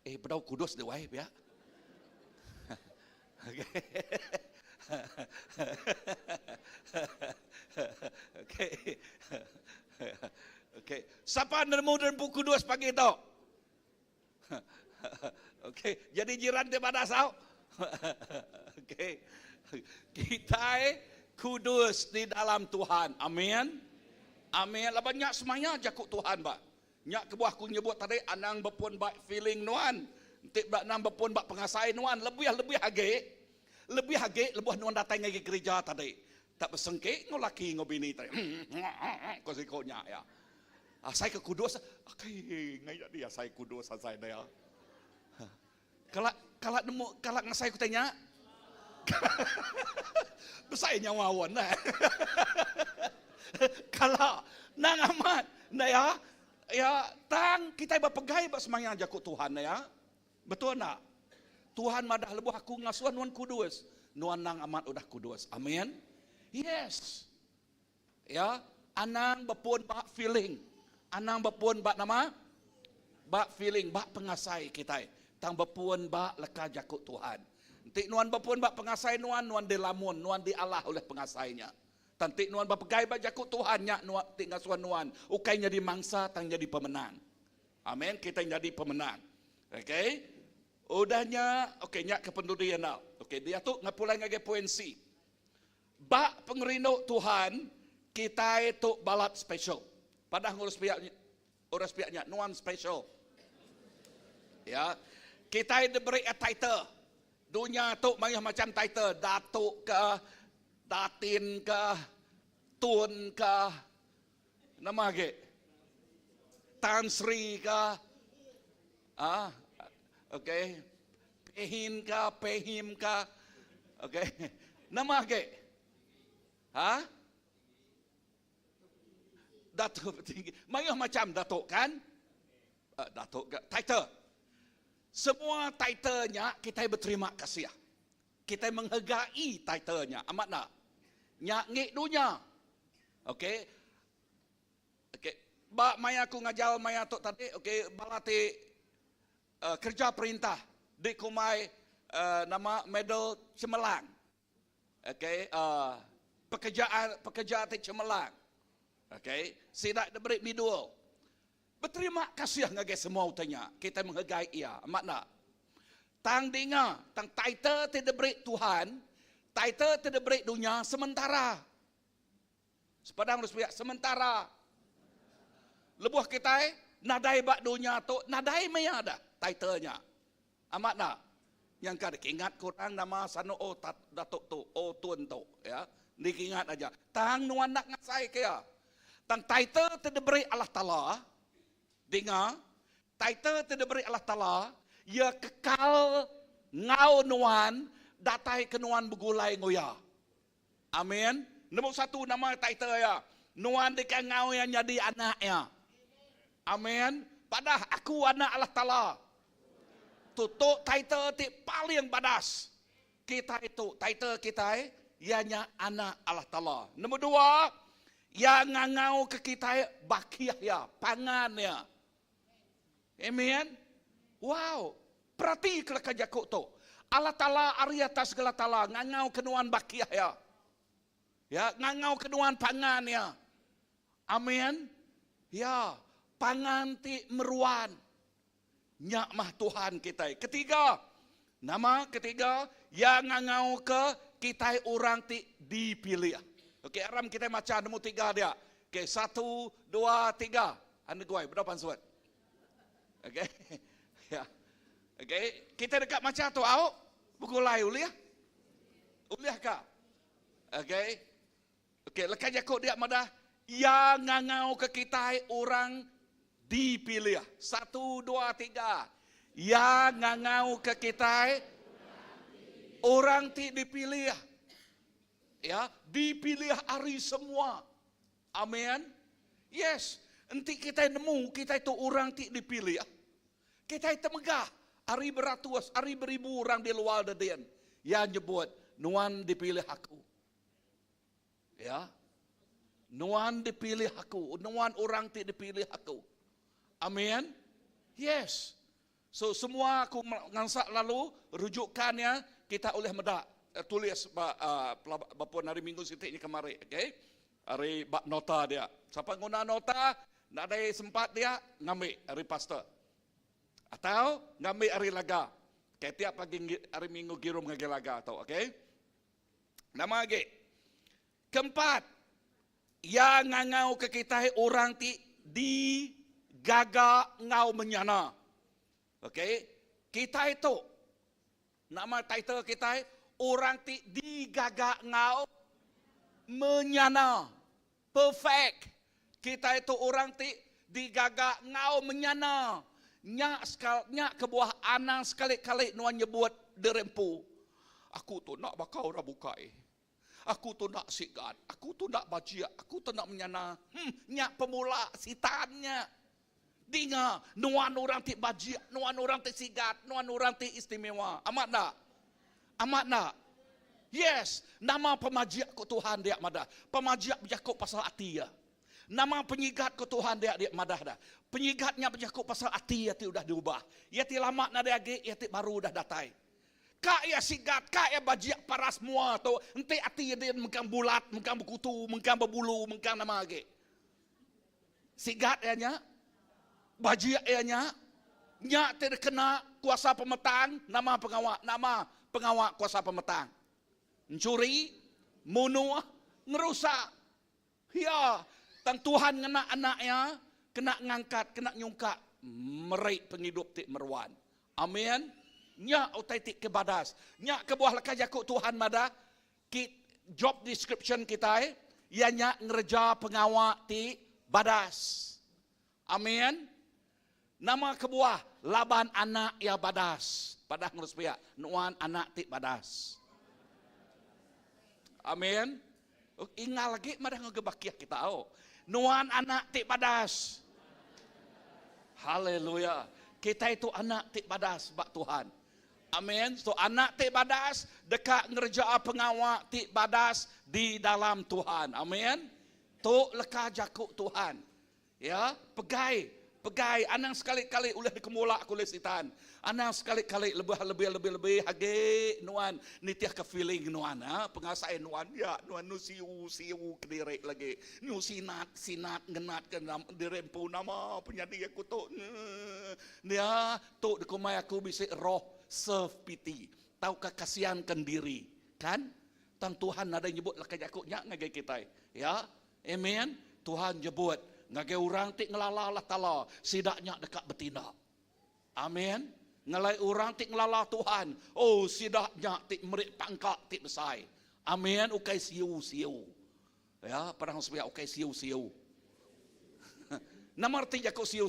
bedau kudus de wai ya. Okey. Okey. Okey, siapa nemu dalam buku kudus pagi tu? Okey, jadi jiran dia pada sao? Okey. Kita kudus di dalam Tuhan. Amin. Amin. Lah banyak semuanya jakuk Tuhan ba. Nyak kebuahku nyebut tadi anang berpun bak feeling nuan. Tik bak nang berpun bak pengasai nuan lebih hage. Lebih hage lebuh nuan datang ke gereja tadi. Tak bersengke ngolaki ngobini tadi. Kau sikonya ya. Saya ke kudus. Okey, ngayak dia saya kudus saya dia. Kalau nemu kalau ngasai ku tanya. Besar nyawawan lah. Kalau nang amat nah ya tang kita berpegai bersemayang jakut Tuhan ya. Betul nak? Tuhan madah lebuh aku ngasuhan nuan kudus. nuan nang amat udah kudus. Amin. Yes. Ya, anang bapun bak feeling. Anang bapun bak nama? Bak feeling, bak pengasai kita. Tang bapun bak leka jakut Tuhan. Nanti nuan bapun bak pengasai nuan dilamun, nuan dialah oleh pengasainya. Tanti nuan bak pegai bak jakut Tuhannya, nuan tinggal suan nuan. Ukai jadi mangsa, tang jadi pemenang. Amin, kita jadi pemenang. Okay? Udahnya, okay, nyak kependudukan now. Okay, dia tu ngapulai ngage puensi. Bak pengerino Tuhan, kita itu balat special. Padahal urus pihaknya, nuan special. Ya, kita diberi a title. Dunia tu macam title, datuk ke, datin ke, tun ke, nama ke, Tan Sri ke, okay, Pehin ke, Pehim ke, okay, nama ke, datuk tinggi, macam datuk kan, datuk ke, title. Semua titlenya kita berterima kasih. Kita menghargai titlenya. Amat nak? Nyak ngik dunia. Okey. Okey. Ba maya aku ngajar maya tok tadi. Okey, balati kerja perintah di kumai nama medal cemerlang. Okey, pekerjaan di cemerlang. Okey, sidak diberi midul. Berterima kasih ngage semua utanya. Kita menghargai ia. Amat nak? Tang dengar, tang title tidak beri Tuhan, title tidak beri dunia sementara. Sepadang harus pihak sementara. Lebuh kita nadai bak dunia tu, nadai maya ada titlenya. Amat nak? Yang kada ingat kurang nama sano datuk tu, tun tu, ya. Diingat aja. Tang nuan nak ngasai kaya. Tang title tidak beri Allah Taala. Dengar, title tidak beri Allah Ta'ala, ia kekal ngau nuan, datai ke nuan begulai ngoya. Amin. Nombor satu nama title ya, nuan dekat ngau yang jadi anaknya. Amin. Padah aku anak Allah Ta'ala. Tutuk title ti paling badas. Kita itu, title kita ianya anak Allah Ta'ala. Nombor dua, yang ngangau ke kita bakiah ya, pangan ya. Amen. Wow. Perhati kelaka jakuk tu. Allah Ta'ala ari atas segala Ta'ala. Ngangau kenuan bakiah ya. Ya, ngangau kenuan pangan ya. Amin. Ya, pangan ti meruan. Nyak mah Tuhan kita. Ketiga. Nama ketiga. Yang ngangau ke kita orang ti dipilih. Okey, aram kita macam nombor tiga dia. Okey, 1, 2, 3. Anda guai, berapa suat? Okey. Ya. Okey, kita dekat macam tu au. Begulai uliah. Uliah ka? Okey. Okey, lekas jakut dia madah yang ngangau ke kita orang dipilih. 1, 2, 3. Yang ngangau ke kita orang ti dipilih. Ya, dipilih hari semua. Amin. Yes. Nanti kita nemu kita itu orang ti dipilih. Kita itu megah. Hari beratus, hari beribu orang di luar dadian. Yang nyebut, nuan dipilih aku. Ya. Nuan dipilih aku. Nuan orang ti dipilih aku. Amin. Yes. So semua aku ngangsak lalu rujukannya kita oleh medak tulis bapun hari Minggu sitik ni kemarin, okey. Hari bak nota dia. Siapa guna nota, nak ada sempat dia ngambil hari pastor. Atau ngambil hari laga. Okay, tiap pagi hari Minggu girum ngagi laga atau okey. Nama lagi. Keempat, yang ngau ke kita orang ti di gaga ngau menyana. Okey. Kita itu nama title kita orang ti di gaga ngau menyana. Perfect. Kita itu orang ti di gaga ngau menyana. Nyak ke buah anang sekali-kali nuan nyebut derempu. Aku tu nak bakau rabukai. Aku tu nak sigat. Aku tu nak bajiak. Aku tu nak menyana. Nyak pemula sitannya. Dengar, nuan orang ti bajiak, nuan orang ti sigat, nuan orang ti istimewa. Amat nak? Amat nak? Yes, nama pemajiak ku Tuhan dia madah. Pemajiak berjakuk pasal hati ya. Nama penyigat ku Tuhan dia madah dah. Penyigatnya berjakuk pasal hati ya ti udah diubah. Ya ti lama na dia age, ya ti baru udah datai. Kak ya sigat, kak ya bajiak paras semua tu. Ente hati dia mengkang bulat, mengkang berkutu, mengkang berbulu, mengkang nama age. Sigat ya nya. Bajiak ya nya. Nya terkena kuasa pemetang, nama pengawak kuasa pemetang. Mencuri, munuh, ngerusak. Ya, tang Tuhan ngena anaknya, kena ngangkat, kena nyungkat, merik penghidup tik meruan. Amin. Nya utai tik kebadas. Nya kebuah lekah jakuk Tuhan mada, job description kita, ianya ngerja pengawak tik badas. Amin. Nama kebuah, laban anak ya badas. Padah ngurus pihak, nuan anak tik badas. Amin. Ingat lagi madah ngegebakiah kita. Nuan anak tik badas. Haleluya. Kita itu anak tik badas bak Tuhan. Amin. So anak tik badas dekat ngerja pengawak tik badas di dalam Tuhan. Amin. Tu leka jakuk Tuhan. Ya, pegai anang sekali-kali ulah dikemulak kulit sitan. Anang sekali-kali lebih hage nuan nitiah ke feeling nuan pengasai nuan ya nuan nu siu kediri lagi nu sinat ngenat ke dirempu nama penyadia aku tu dia tu dikumai aku bisa roh serve piti tahu kekasihankan diri kan tang Tuhan ada nyebut lekaj aku nya ngagai kita ya amen Tuhan nyebut ngagai orang tik ngelala Allah Ta'ala sidaknya dekat betina. Amin. Ngelai orang tik ngelala Tuhan. Oh sidaknya tik merik pangkak tik besai. Amin. Ukai siu. Ya, padang supaya ukai siu. Nama artinya kau siu.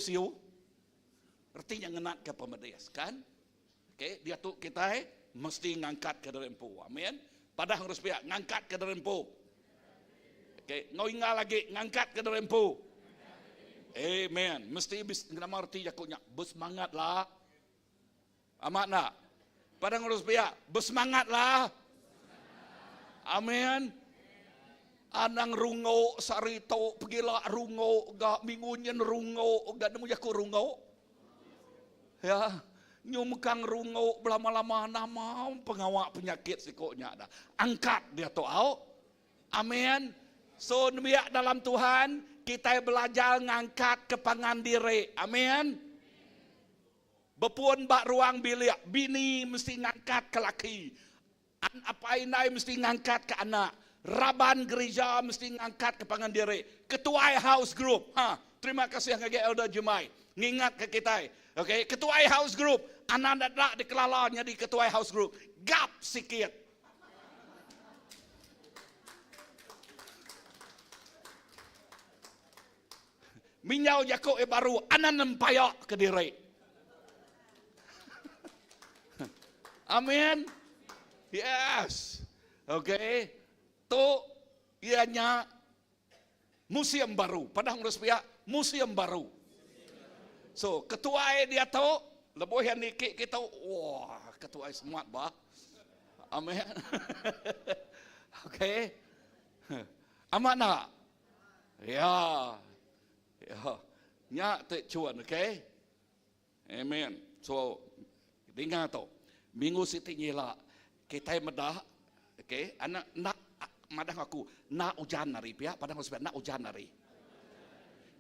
Artinya ngenat ke pemedias kan. Oke, dia tu kita mesti ngangkat ke derempu. Amin. Padang harus pihak ngangkat ke derempu. Oke, ngau ingat lagi ngangkat ke derempu. Amen. Mesti nama arti jakutnya bersemangatlah. Amat nak. Padang urus pihak bersemangatlah. Amen. Anang rungo sarito pergilah rungo gak mingunyen rungo gak nemu jakut rungo. Ya, nyumkang rungo belama-lama nama pengawak penyakit sikoknya dah. Angkat dia tu au. Amen. So biak dalam Tuhan kita belajar ngangkat kepangan diri. Amin. Bepuan bak ruang bilik. Bini mesti ngangkat ke laki. Apa inai mesti ngangkat ke anak. Raban gereja mesti ngangkat kepangan diri. Ketua house group. Terima kasih ngage Elder Jumai. Ngingat ke kita. Okay. Ketua house group. Anak tak dikelalanya di ketua house group. Gap sikit. Minyau jakuk baru anan nempayak ke diri. Amin. Yes. Okay. Tu ianya museum baru. Padang urus pihak museum baru. So ketua dia tu lebih yang nikik kita. Wah ketua semuat bah. Amin. Okay. Amat nak? Ya. Ya, nyak tak cuan, okay? Amen. So, dengar tu, minggu siti nyela, kita medah, okay? Anak nak madah aku, nak hujan hari, pihak padang sebab nak hujan hari.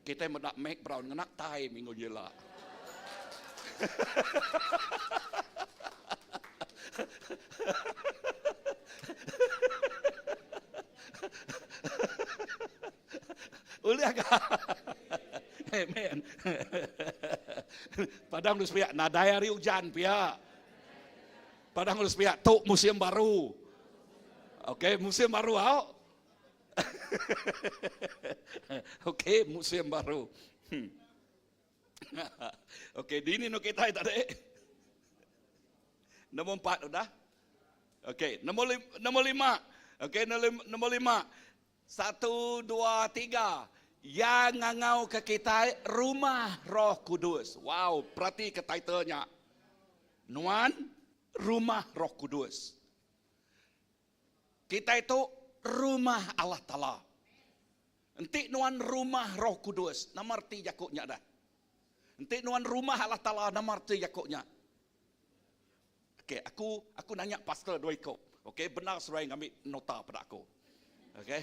Kita medah make brown, nak tai minggu nyela. Uliah kah? Amen. Padang harus pihak nadai hari hujan pihak. Padang harus pihak tu musim baru. Okey, musim baru au. Okey, musim baru. Okey, di ini no kita tadi. Nombor 4 sudah. Okey, nombor 5. Okey, nombor 5. 1, 2, 3. Yang ngangau ke kita rumah Roh Kudus. Wow, perhati ke titlenya. Nuan, rumah Roh Kudus. Kita itu rumah Allah Ta'ala. Nanti nuan rumah Roh Kudus. Nama arti jakuknya dah. Nanti nuan rumah Allah Ta'ala. Nama arti jakuknya. Okey, aku nanya pastor dua ikut. Okey, benar suruh ngambil nota pada aku. Okey.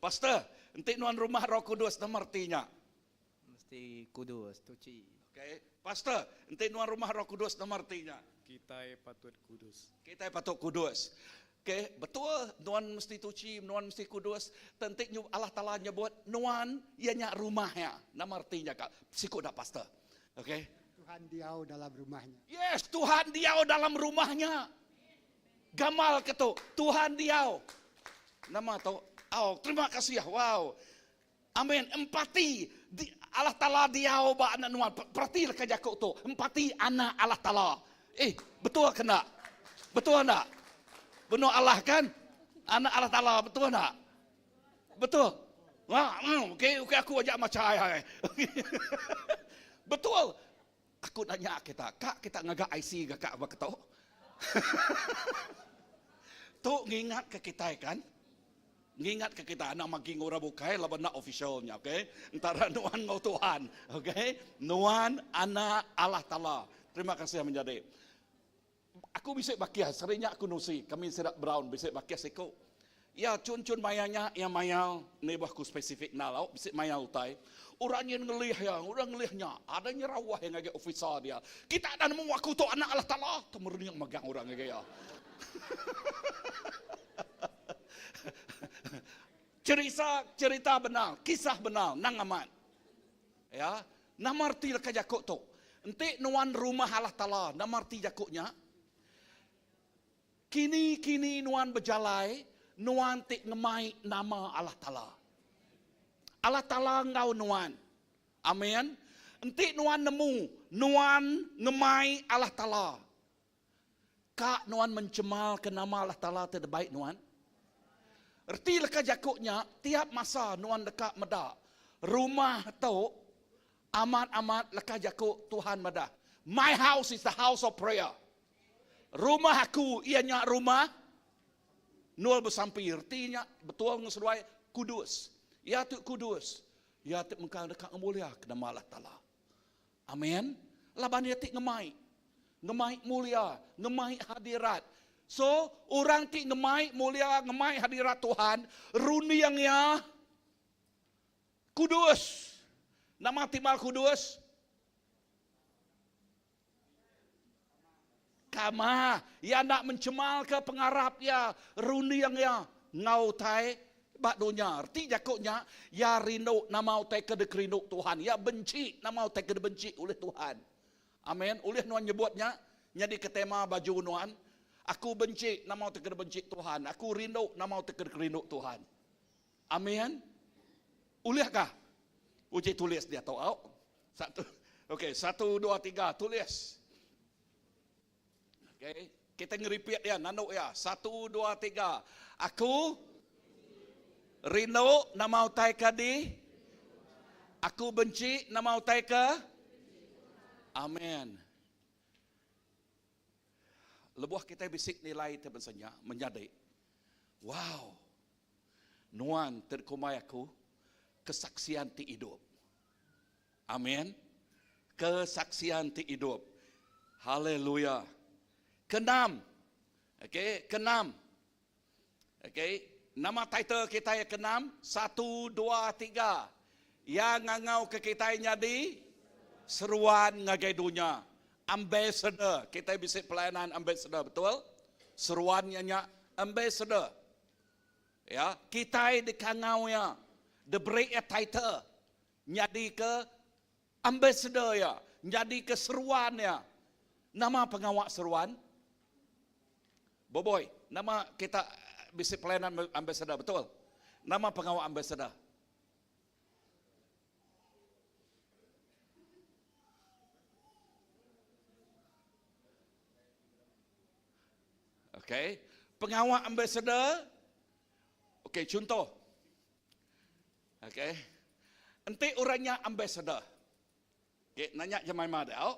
Pastor, nanti nuan rumah Roh Kudus. Nama artinya. Mesti kudus, suci. Okey, pastor, nanti nuan rumah Roh Kudus. Nama artinya. Kita patut kudus. Kita patut kudus. Okey, betul nuan mesti suci, nuan mesti kudus. Tentunya Allah Taala nyebut nuan ianya rumahnya. Nama artinya kak, sikut dah pastor. Okey. Tuhan diau dalam rumahnya. Yes, Tuhan diau dalam rumahnya. Gamal ketu, Tuhan diau. Nama tu, oh, terima kasih ya. Wow. Amin. Empati Allah Taala diau ba anak nuan. Perhatilah ke jakuk tu. Empati anak Allah Taala. Betul ke tak? Betul tak? Benar Allah kan? Anak Allah Ta'ala, betul tak? Betul? Okey, aku ajak macam ayah. Betul? Aku nanya kak kita ngagak IC ke kak apa ketuk? Tu ngingat ke kita kan? Ngingat ke kita, anak magi ngora bukai, laban nak officialnya, okey? Antara nuan ngau Tuhan, okey? Nuan anak Allah Ta'ala. Terima kasih yang menjadi. Aku bisik bakias, seringnya aku nusi, kami sedap brown, bisik bakias ikut. Ya, cun-cun mayanya, yang mayal, ni bahku spesifik nalau, bisik mayal utai. Orang yang ngelihnya, adanya rawah yang agak ofisar dia. Kita ada nemu aku tu anak Allah Ta'ala, temerni yang megang orang agak ya. Cerita benar, kisah benar, nang aman. Ya, nama arti leka jakuk tu. Enti nuan rumah Allah Ta'ala, nama arti jakuknya. Kini nuan berjalai, nuan tik ngemai nama Allah Ta'ala. Allah Ta'ala ngau nuan. Amin. Enti nuan nemu, nuan ngemai Allah Ta'ala. Kak nuan mencemal ke nama Allah Ta'ala terbaik nuan. Erti leka jakuknya, tiap masa nuan dekat medak. Rumah tu, amat leka jakuk Tuhan medak. My house is the house of prayer. Rumah aku ianya rumah nol bersampir. Artinya betul ngeseruai kudus. Ya tu kudus. Ya tu mengkal dekat mulia ke nama Allah Ta'ala. Amin. Laban dia tik ngemai. Ngemai mulia, ngemai hadirat. So, orang tik ngemai mulia, ngemai hadirat Tuhan, runi yang ya kudus. Nama timal kudus. Kama, ya nak mencemal ke pengarap ya, runi yang ya, ngau tai, bak dunia. Arti jakuknya, ya rindu nama utai ke dekrindu Tuhan. Ya benci, nama utai ke benci oleh Tuhan. Amin. Oleh nuan nyebutnya, jadi ke tema baju nuan. Aku benci, nama utai ke benci Tuhan. Aku rindu, nama utai ke dekrindu Tuhan. Amin. Olehkah? Uji tulis dia tahu. Satu. Okey, 1, 2, 3, tulis. Okay. Kita nge-repeat ya, nanduk ya. 1, 2, 3. Aku rindu nama utai kadi. Aku benci nama utai ke. Amin. Lebuh kita bisik nilai terbesarnya menjadi. Wow. Nuan terkumai aku. Kesaksian ti hidup. Amin. Kesaksian ti hidup. Haleluya. Keenam. Okey, keenam. Okey, nama title kita yang keenam, 1, 2, 3. Yang ngangau ke kita jadi seruan ngagai dunia. Ambassador, kita bisa pelayanan ambassador, betul? Seruannya ambassador. Ya, kita di kangau ya, the break a title. Jadi ke ambassador ya, jadi ke seruan ya. Nama pengawak seruan Boboy, nama kita bisa pelayanan ambassador, betul? Nama pengawal ambassador. Okey, pengawal ambassador. Okey, contoh. Okey, enti orangnya ambassador. Okey, nanya jemaah madau.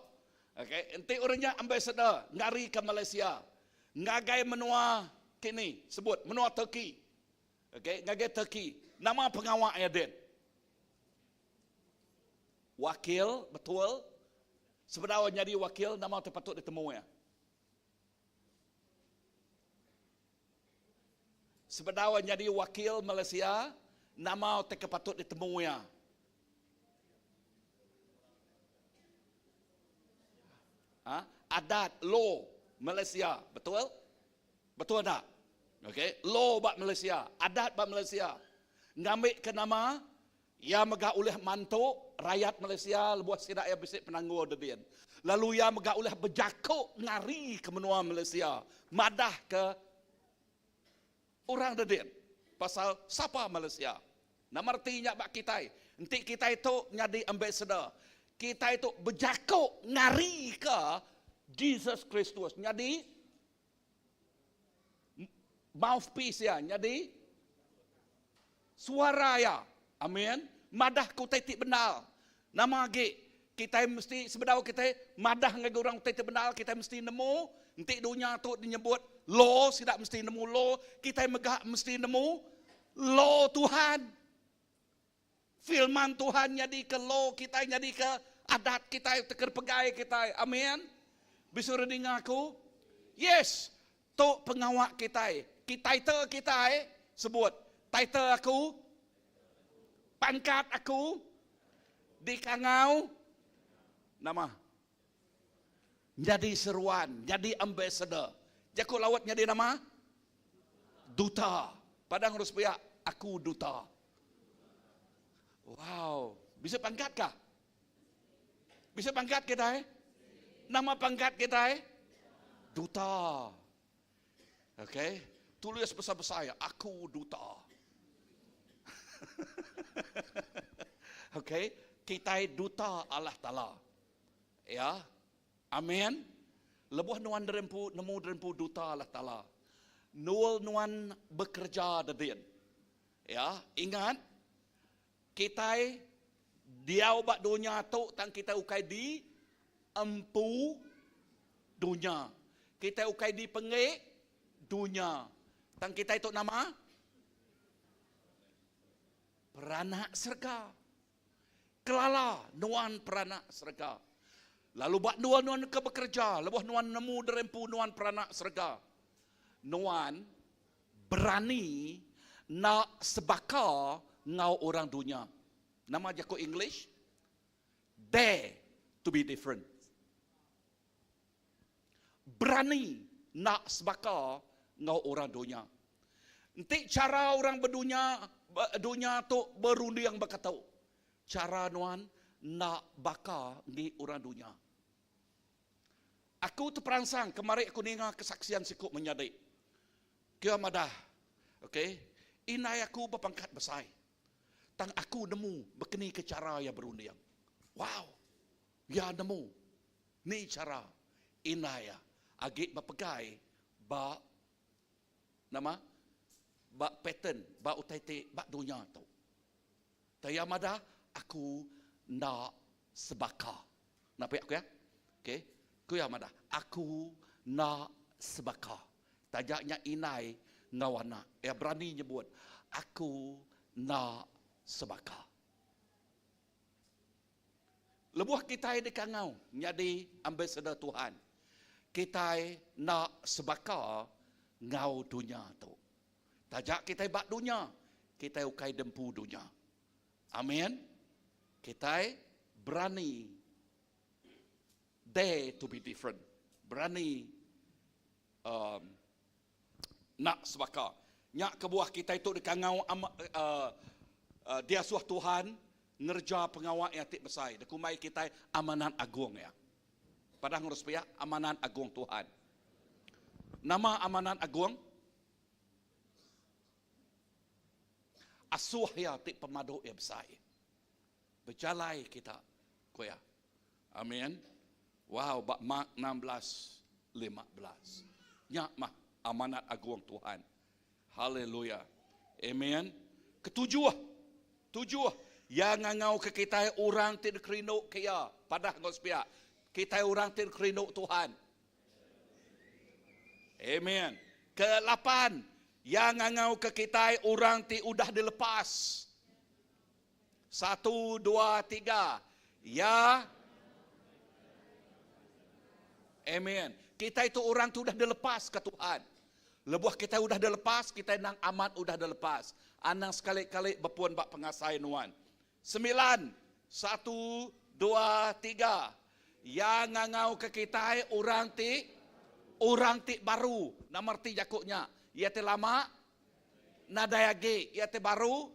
Okey, enti orangnya ambassador ngari ke Malaysia. ngagai menua kini sebut menua Turki. Okey, ngagai Turki. Nama pengawal Eden. Wakil, betul. Sebenarnya jadi wakil, nama terpatut ditemui. Sebenarnya jadi wakil Malaysia, nama terpatut ditemui. Adat, law Malaysia, betul? Betul tak? Okey, law bak Malaysia, adat bak Malaysia. Ngambil ke nama, ia megah oleh mantuk rakyat Malaysia lebuh sidak ya bisik penangguh dedian. Lalu ia megah oleh berjakuk ngari ke menua Malaysia, madah ke orang dedian. Pasal siapa Malaysia? Nama artinya bak kita. Nanti kita itu nyadi ambassador. Kita itu berjakuk ngari ke Jesus Kristus. Nyadi mouthpiece ya, nyadi suara ya. Amin. Madah ku titik benar. Nama lagi kita mesti sebenarnya kita madah ngagi orang titik benar, kita mesti nemu. Nanti dunia tu disebut law, tidak mesti nemu law. Kita megah mesti nemu law Tuhan. Firman Tuhan jadi ke law kita, jadi ke adat kita, teker pegai kita. Amin. Bisa dengar aku? Yes. Tu pengawal kita. Title kita sebut. Title aku, pangkat aku, di kangau, nama. Jadi seruan, jadi ambassador. Jaku lawat jadi nama? Duta. Padang harus pihak, aku duta. Wow. Bisa pangkat kah? Bisa pangkat kita Nama pangkat kita duta. Okey. Tulis besar-besar ya, aku duta. Okey, kita duta Allah Taala. Ya. Amin. Lebuh nuan derempu nemu derempu duta Allah Taala. Nual nuan bekerja dedian. Ya, ingat kita dia ubat dunia tu tang kita ukai di empu dunia. Kita ukai di pengek dunia. Tang kita itu nama peranak serga. Kelala nuan peranak serga. Lalu bak nuan ke bekerja, lebuh nuan nemu derempu nuan peranak serga. Nuan berani nak sebaka ngau orang dunia. Nama jago English, dare to be different. Berani nak sebaka ngau orang dunia. Nanti cara orang dunia tu berunding berkata, cara nuan nak baka ngi orang dunia. Aku terperangsang kemarin aku dengar kesaksian sikuk menyadik. Kia madah, okey, inai aku berpangkat besar. Tang aku nemu berkeni ke cara yang berunding. Wow, ya nemu. Ni cara inaya agak berpegai ba nama ba pattern ba utai ba dunia tu. Tayamada aku nak sebaka. Nampak aku ya? Okey. Ku ya mada. Aku nak sebaka. Tajaknya inai ngawana. Ya berani nyebut. Aku nak sebaka. Lebuh kita di kangau jadi ambassador Tuhan. Kita nak sebaka ngau dunia tu. Tajak kita bak dunia, kita ukai dempu dunia. Amin. Kita berani dare to be different. Berani nak sebaka. Nyak kebuah kita itu di kangau dia suah Tuhan ngerja pengawal yang tik besar. Dekumai kita amanat agung ya. Padang harus pihak amanat agung Tuhan. Nama amanat agung asuh ya tik pemadu yang besar. Berjalai kita koya. Amin. Wow, bak Mark 16:15. Nyak mah amanat agung Tuhan. Haleluya. Amen. Ketujuh. Yang ngau ke kita orang tidak kerinuk kaya. Padah ngos pihak. Kita orang tidak kerinuk Tuhan. Amen. Ke-8, yang ngangau ke kita orang ti udah dilepas. 1, 2, 3. Ya. Amen. Kita itu orang tu udah dilepas ke Tuhan. Lebuh kita udah dilepas, kita nang amat udah dilepas. Anang sekali-kali berpuan bak pengasai nuan. 9, 1, 2, 3. Yang ngangau ke kita orang ti baru. Nama arti jakuknya. Ia te lama, nadayage. Ia te baru,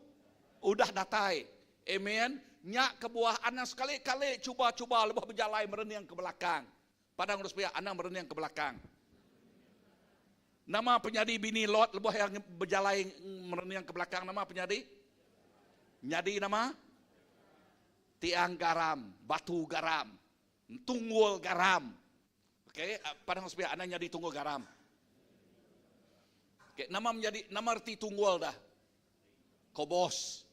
udah datai. Amen. Nyak kebuah anang sekali-kali cuba-cuba lebuh berjalan mereniang ke belakang. Padang urus pihak anang mereniang ke belakang. Nama penyadi bini Lot lebuh yang berjalan mereniang ke belakang. Nama penyadi? Nyadi nama? Tiang garam, batu garam, tunggul garam. Okey, padang urus pihak anang nyadi tunggul garam. Okey, nama arti tunggul dah. Kobos.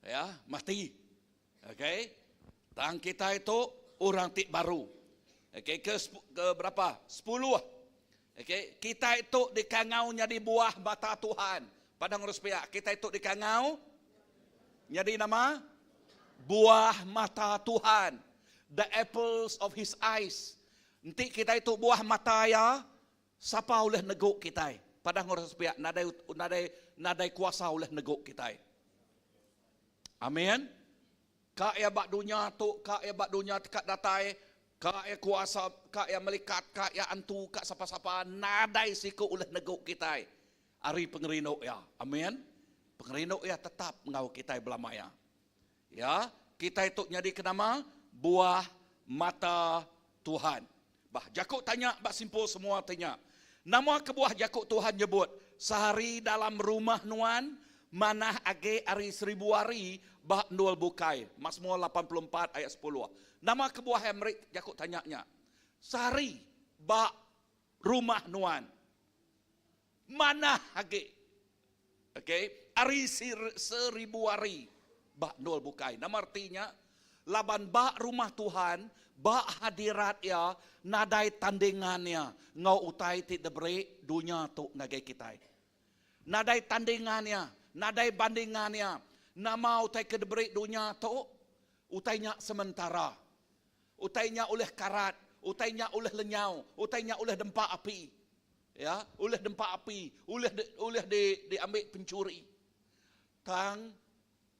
Ya, mati. Okey. Tang kita itu orang tik baru. Okey, ke berapa? 10. Okey, kita itu dikangau jadi buah mata Tuhan. Padang urus pihak, kita itu dikangau jadi nama buah mata Tuhan. The apples of his eyes. Nanti kita itu buah mata ya, siapa oleh neguk kita. Padang urus pihak, nadai kuasa oleh neguk kita. Amin. Kak ya bak dunia tu, kak ya bak dunia dekat datai, kak ya kuasa, kak ya melikat, kak ya antu, kak siapa-siapa, nadai siku oleh neguk kita. Ari pengerino ya. Amin. Pengerino ya tetap ngau kita belamaya. Ya, kita itu jadi kenama buah mata Tuhan. Bah Jakub tanya, bak simpul semua tanya. Nama kebuah Jakub Tuhan nyebut, sehari dalam rumah nuan, manah age ari 1000 hari, bah nol bukai. Mazmur 84 ayat 10. Nama kebuah yang Jakub tanyanya. Sehari, bah rumah nuan. Manah age. Okey, ari 1000 hari, bah nol bukai. Nama artinya, laban bah rumah Tuhan, bah hadirat ya, nadai tandingannya, ngau utai ti debre dunia tu ngagai kita. Nadai tandingannya, nadai bandingannya, nama utai ke debre dunia tu, utainya sementara. Utainya oleh karat, utainya oleh lenyau, utainya oleh dempa api. Ya, oleh dempa api, oleh diambil pencuri. Tang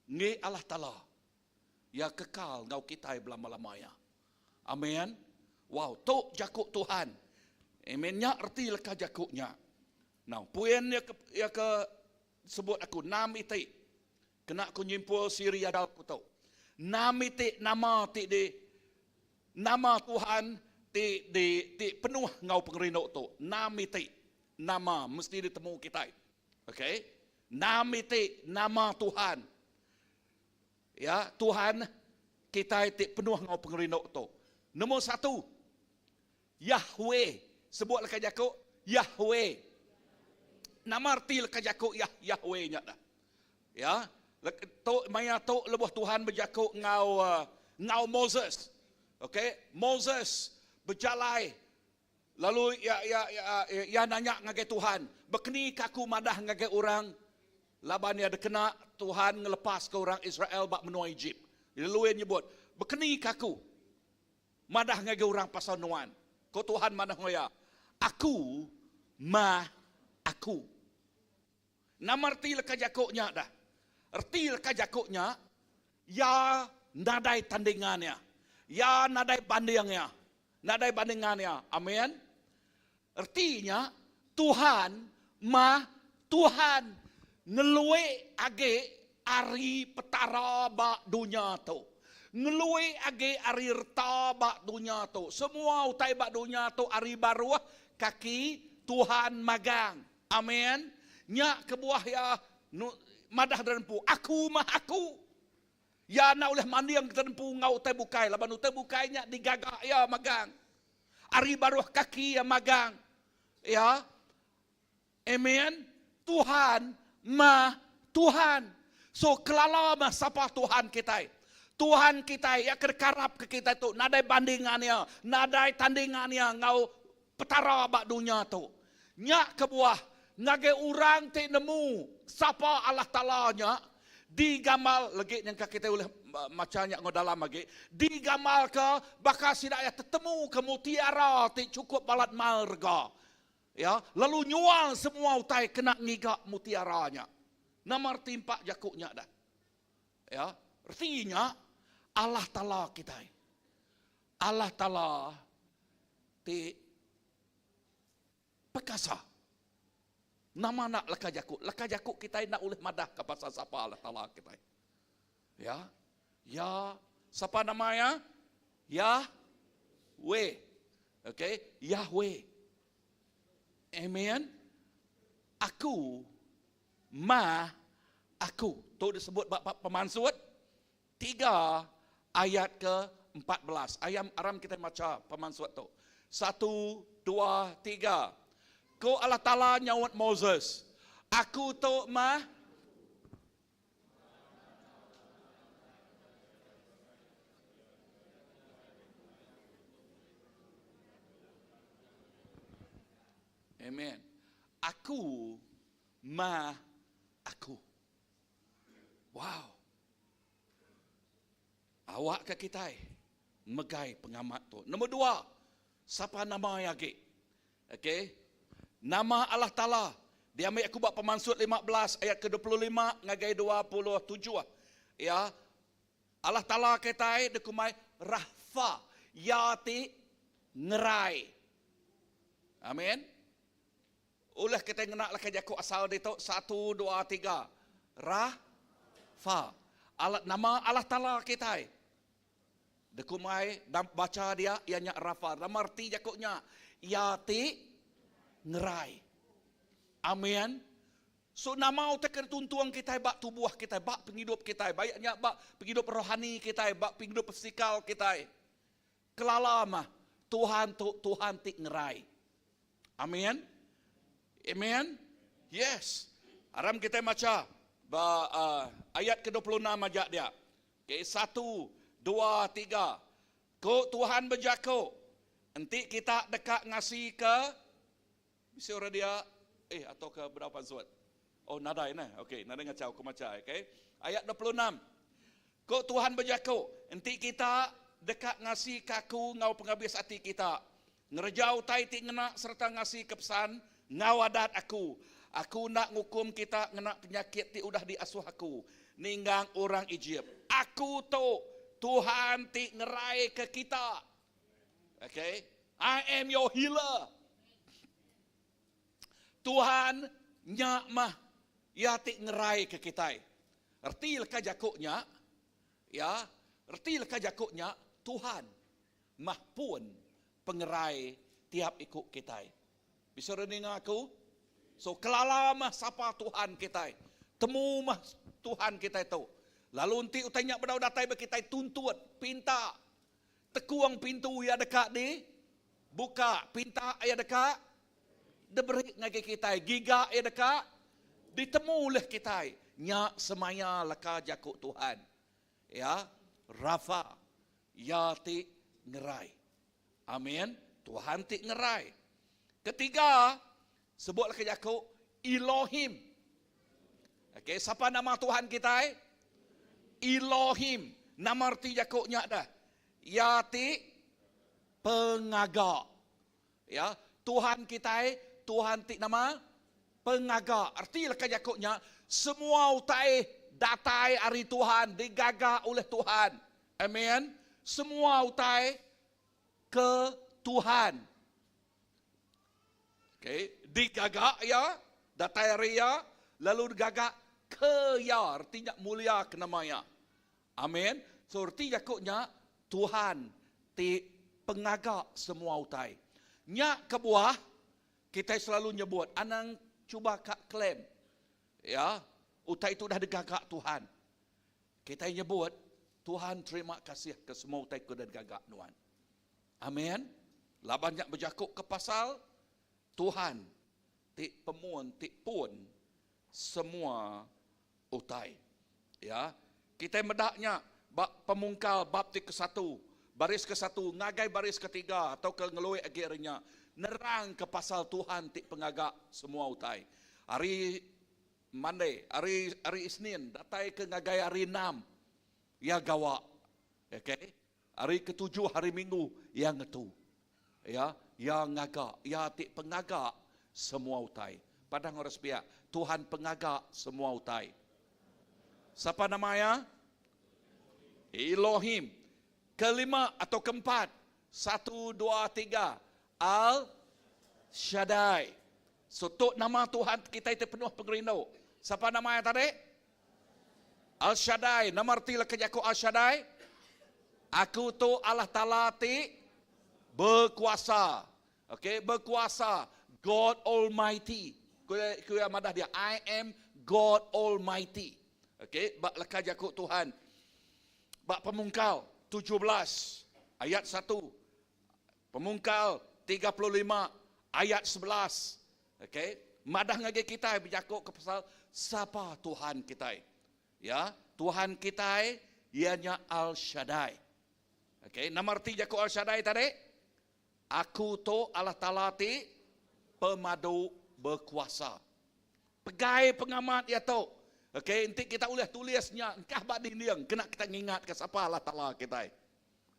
nge Allah Taala ya kekal ngau kita belama-lamanya. Amin. Wow, tu Jakub Tuhan. Amin-nya erti leka Jakubnya. Nah, puan ya ke sebut aku 6 itik. Kena aku nyimpul Syria dal aku tahu. 6 itik nama ti di nama Tuhan ti penuh ngau pengerino tu. 6 itik nama mesti ditemu kita. Okey. 6 itik nama Tuhan. Ya, Tuhan kita itik penuh ngau pengerino tu. Nombor 1, Yahweh. Sebut leka Jakub, Yahweh. Nama arti leka Jakub Yahweh-nya dah. Ya, tok maya tok lebuh Tuhan berjakub ngau Moses. Okey, Moses berjalai. Lalu ya nanya ngagai Tuhan, "Bekeni kaku madah ngagai orang?" Laban ya dekena Tuhan ngelepas ke orang Israel bak menua Egypt. Lalu dia nyebut, "Bekeni kaku madah ngagai orang pasal nuan." Ko Tuhan madah ngoya, "Aku aku." Nama arti leka Jakubnya dah. Arti leka Jakubnya, ya nadai tandingannya. Ya nadai bandingnya. Nadai bandingannya. Amin. Artinya, Tuhan, Tuhan. Ngelue age ari petara bak dunia tu. Ngelue age ari reta bak dunia tu. Semua utai bak dunia tu ari baru kaki Tuhan magang. Amin. Nyak kebuah ya madah derempu. Aku aku. Ya na oleh mandi yang terempu ngau utai bukai. Laban utai bukainya digagak ya magang. Ari baru kaki ya magang. Ya. Amin. Tuhan Tuhan. So kelala mah sapa Tuhan kita. Tuhan kita ya kerkarap ke kita tu nadai bandingannya, nadai tandingannya ngau petara bak dunia tu. Nyak kebuah ngagai orang te nemu siapa Allah Taala nya digamal lagi yang kita boleh macanya ngodalam lagi digamal ke bakal sidak ya tetemu ke mutiara te cukup balat marga. Ya, lalu nyual semua utai kena ngigak mutiaranya. Nama arti empat jakuknya dah. Ya, artinya Allah Taala kita. Allah Taala ti perkasa. Nama nak leka jakuk kita nak oleh madah ke pasal siapa Allah Taala kita. Ya. Ya, siapa namanya? Yahweh. Okay, Yahweh. Amen. Aku aku. Tu disebut bab pemansut 3 ayat ke-14. Ayat aram kita baca pemansut tu. 1, 2, 3. Ko Allah Taala nyawat Moses. Aku tu Amen. Aku aku. Wow. Awak ke kita megai pengamat tu. Nombor 2. Siapa nama lagi? Okey. Nama Allah Taala. Dia ambil aku buat pemansut 15 ayat ke-25 ngagai 27. Ya. Allah Taala kita dekumai Rafa yati ngerai. Amin. Ulah kita ngenak laka jakuk asal dia tu 1, 2, 3. Rafa. Nama Allah Taala kita. Dekumai baca dia ianya Rafa. Nama arti jakuknya yati ngerai. Amin. So nama utak ketuntuang kita bak tubuh kita, bak penghidup kita, bayaknya bak penghidup rohani kita, bak penghidup fisikal kita. Kelalama Tuhan ti ngerai. Amin. Amen. Yes. Aram kita baca ayat ke-26 ajak dia. Okay, 1, 2, 3. Ko Tuhan berjako. Nanti kita dekat ngasih ke bisa orang dia atau ke berapa suat? Oh, nadai nah. Okey, nadai ngacau ke macam, okey. Ayat 26. Ko Tuhan berjako. Nanti kita dekat ngasih kaku ngau penghabis hati kita. Ngerjau tai ti ngena serta ngasih kepesan ngawadat aku. Aku nak ngukum kita ngena penyakit ti udah diasuh aku. Ninggang orang Egypt. Aku tu Tuhan ti ngerai ke kita. Okay. I am your healer. Tuhan nyak mah ya ti ngerai ke kita. Erti leka jakuknya. Ya. Erti leka jakuknya Tuhan mah pun pengerai tiap ikut kita. Bisa rendengar aku? So kelala mah sapa Tuhan kita. Temu mah Tuhan kita itu. Lalu nanti utanya berdau-datai kita tuntut, pinta. Tekuang pintu ya dekat di buka, pinta ya dekat diberi ngagi kita, giga ya dekat ditemu oleh kita. Nya semaya leka jakuk Tuhan. Ya, Rafa ya ti ngerai. Amin. Tuhan ti ngerai. Ketiga, sebutlah ke jakuk Elohim. Okey, siapa nama Tuhan kita? Elohim. Nama arti jakuknya dah. Yati pengagak. Ya, Tuhan kita, Tuhan ti nama pengagak. Arti leka jakuknya semua utai datai hari Tuhan digagak oleh Tuhan. Amin. Semua utai ke Tuhan. Okay. Digagak ya, datai ria, lalu digagak ke ya, artinya mulia ke namanya. Amin. So arti jakuknya Tuhan ti pengagak semua utai. Nyak kebuah kita selalu nyebut anang cuba kak klaim. Ya, utai itu dah digagak Tuhan. Kita nyebut Tuhan terima kasih ke semua utai ku dah digagak Tuhan. Amin. Lah banyak berjakuk ke pasal Tuhan ti pemun ti pun semua utai. Ya, kita medaknya bab pemungkal bab ti ke-1, baris ke-1, ngagai baris ke-3 atau ke ngeloi akhirnya. nerang ke pasal Tuhan ti pengagak semua utai. Hari Monday, hari Isnin, datai ke ngagai hari 6, ya gawa. Okay? Hari ketujuh, hari Minggu, ya ngetu. Ya ngagak, ya ti pengagak semua utai. Padang orang pihak, Tuhan pengagak semua utai. Siapa namanya? Elohim. Kelima atau keempat, 1, 2, 3, Al Shaddai. So, nama Tuhan kita itu penuh pengerino. Siapa namanya tadi? Al Shaddai. Nama artilah kejaku Al Shaddai. Aku tu Allah Ta'ala ti berkuasa. Okay, berkuasa. God Almighty. Kuya madah dia. I am God Almighty. Okay, bak leka jaku Tuhan. Bak Pemungkal 17 ayat 1. Pemungkal 35 ayat 11. Okay, madah ngage kita berjakuk ke pasal siapa Tuhan kita. Ya, Tuhan kita ianya Al Shaddai. Okay, nama arti jakuk Al Shaddai tadi? Aku tu Allah Ta'ala ti pemadu berkuasa. Pegai pengamat ya tu. Okay, nanti kita boleh tulisnya. Engkah bak diniang, kena kita ingat ke siapa Allah Ta'ala kita.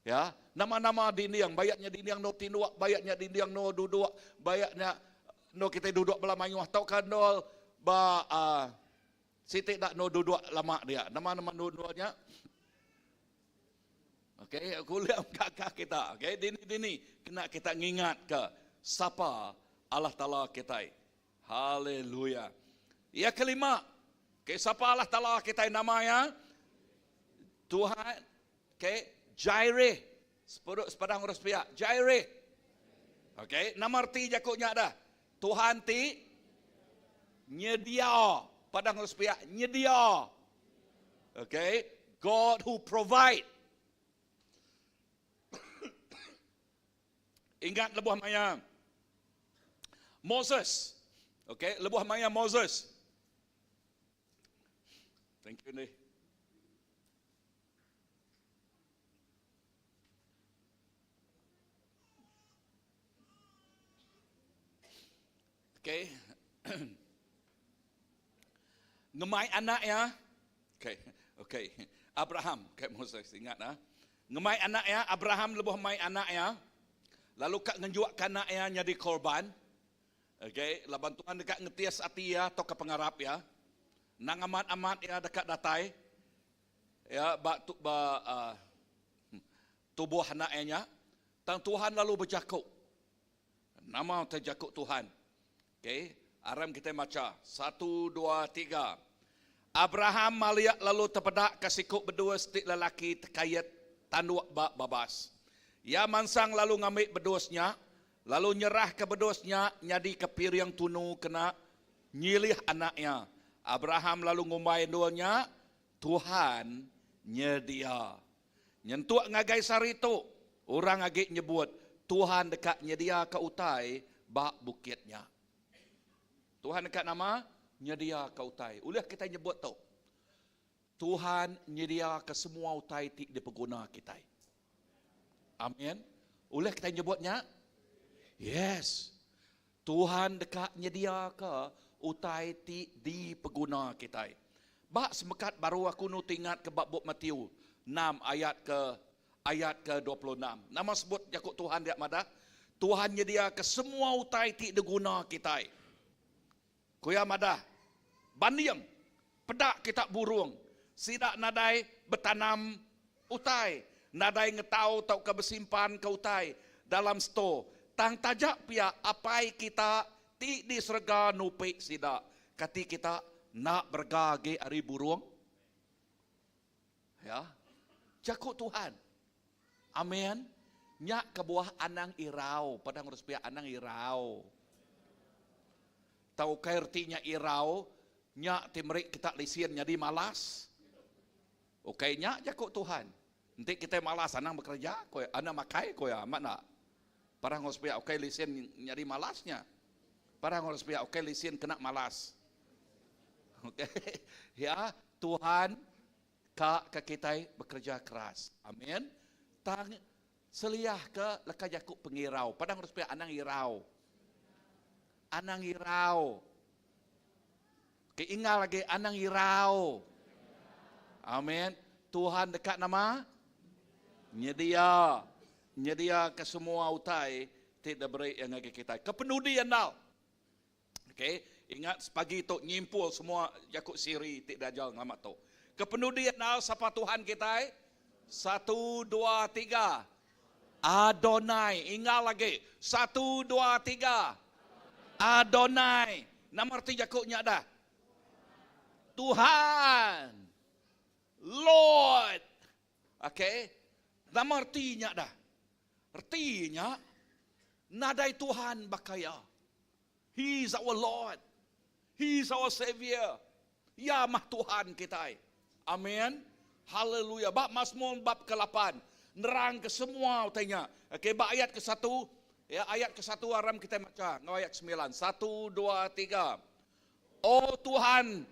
Ya, nama-nama diniang, bayaknya diniang no tinduak, bayaknya diniang no duduk, bayaknya no kita duduk belah mayuh, tau kan no Siti tak no duduk lama dia. Nama-nama duduknya. Okay, aku lihat kakak kita. Okay, dini kena kita ingat ke siapa Allah Ta'ala kita. Haleluya. Ya kelima, okay, siapa Allah Ta'ala kita namanya? Tuhan, okay, Jireh. Sepadang urus pihak. Jireh. Okay, nama arti jakutnya ada. Tuhan ti nyedia. Padang urus pihak. Nyedia. Okay, God who provide. Ingat lebuh maya Moses. Okay, lebuh maya Moses. Thank you nih. Okay. Ngemai anaknya. Okay. Abraham. Okay, Moses ingat lah. Ngemai anaknya. Abraham lebuh mai anaknya. Lalu kak ngejuak anaknya jadi korban. Okay. Laban Tuhan dekat ngetias hati ya. Atau ke pengarap ya. Nang amat-amat ya dekat datai. Ya. Tubuh anaknya. Tang Tuhan lalu berjakuk. Nama terjakuk Tuhan. Okay, aram kita baca 1, 2, 3. Abraham maliak lalu terpedak kesikuk berdua setik lelaki terkait tanduk babas. Ya mansang lalu ngambil bedosnya, lalu nyerah ke bedosnya, nyadi ke piring tunu kena nyilih anaknya. Abraham lalu ngumbai duanya, Tuhan nyedia. Nyentuk ngagai sarito, orang agak nyebut, Tuhan dekat nyedia ke utai bak bukitnya. Tuhan dekat nama, nyedia ke utai. Ulah kita nyebut tu. Tuhan nyedia ke semua utai ti dipeguna kita. Amin. Ulah kita nyebutnya, yes. Tuhan dekat nyedia ke utai ti dipeguna kita. Bak semekat baru aku nu tingat ke bab Matius 6 ayat ke 26. Nama sebut jakuk Tuhan dia madah. Tuhan nyedia ke semua utai ti diguna kita. Kuya madah, bandiang, pedak kita burung, sidak nadai bertanam utai, nadai ngetau tau ke bersimpan ke utai dalam sto, tang tajak pia apai kita ti diserga nupik sidak, kati kita nak bergage ari burung, ya, jakuk Tuhan, amin, nyak ke buah anang irau, padang urus pia anang irau. Tahu artinya irau, nyak timrik kita lisin jadi malas. Oke, nyak jakuk Tuhan. Nanti kita malas, anang bekerja, anak makai, mana? Parang hospia, oke lisin jadi malasnya. Parang hospia, oke lisin kena malas. Oke, ya Tuhan ke kita bekerja keras. Amin. Tang Seliah ke leka jakuk pengirau. Padang harus pilih anang irau. Anang irau. Keingat lagi anang irau. Amin. Tuhan dekat nama. Nyedia ke semua utai. Tidak beri yang lagi kita. Kepenudian dal. Okay. Ingat pagi itu nyimpul semua jakuk siri. Tidak jauh ngamat tu. Kepenudian dal siapa Tuhan kita? 1, 2, 3. Adonai. Ingat lagi. 1, 2, 3. Adonai. Nama arti jakuknya dah. Tuhan. Lord. Okay. Nama artinya dah. Artinya. Nadai Tuhan bakaya. He is our Lord. He is our Savior. Ya mah Tuhan kita. Amin. Haleluya. Bab Mazmur bab ke-8. Nerang ke semua tanya. Okey, bab ayat ke-1. Ya, ayat ke-1 aram kita baca. Ayat 9. 1, 2, 3. Oh Tuhan,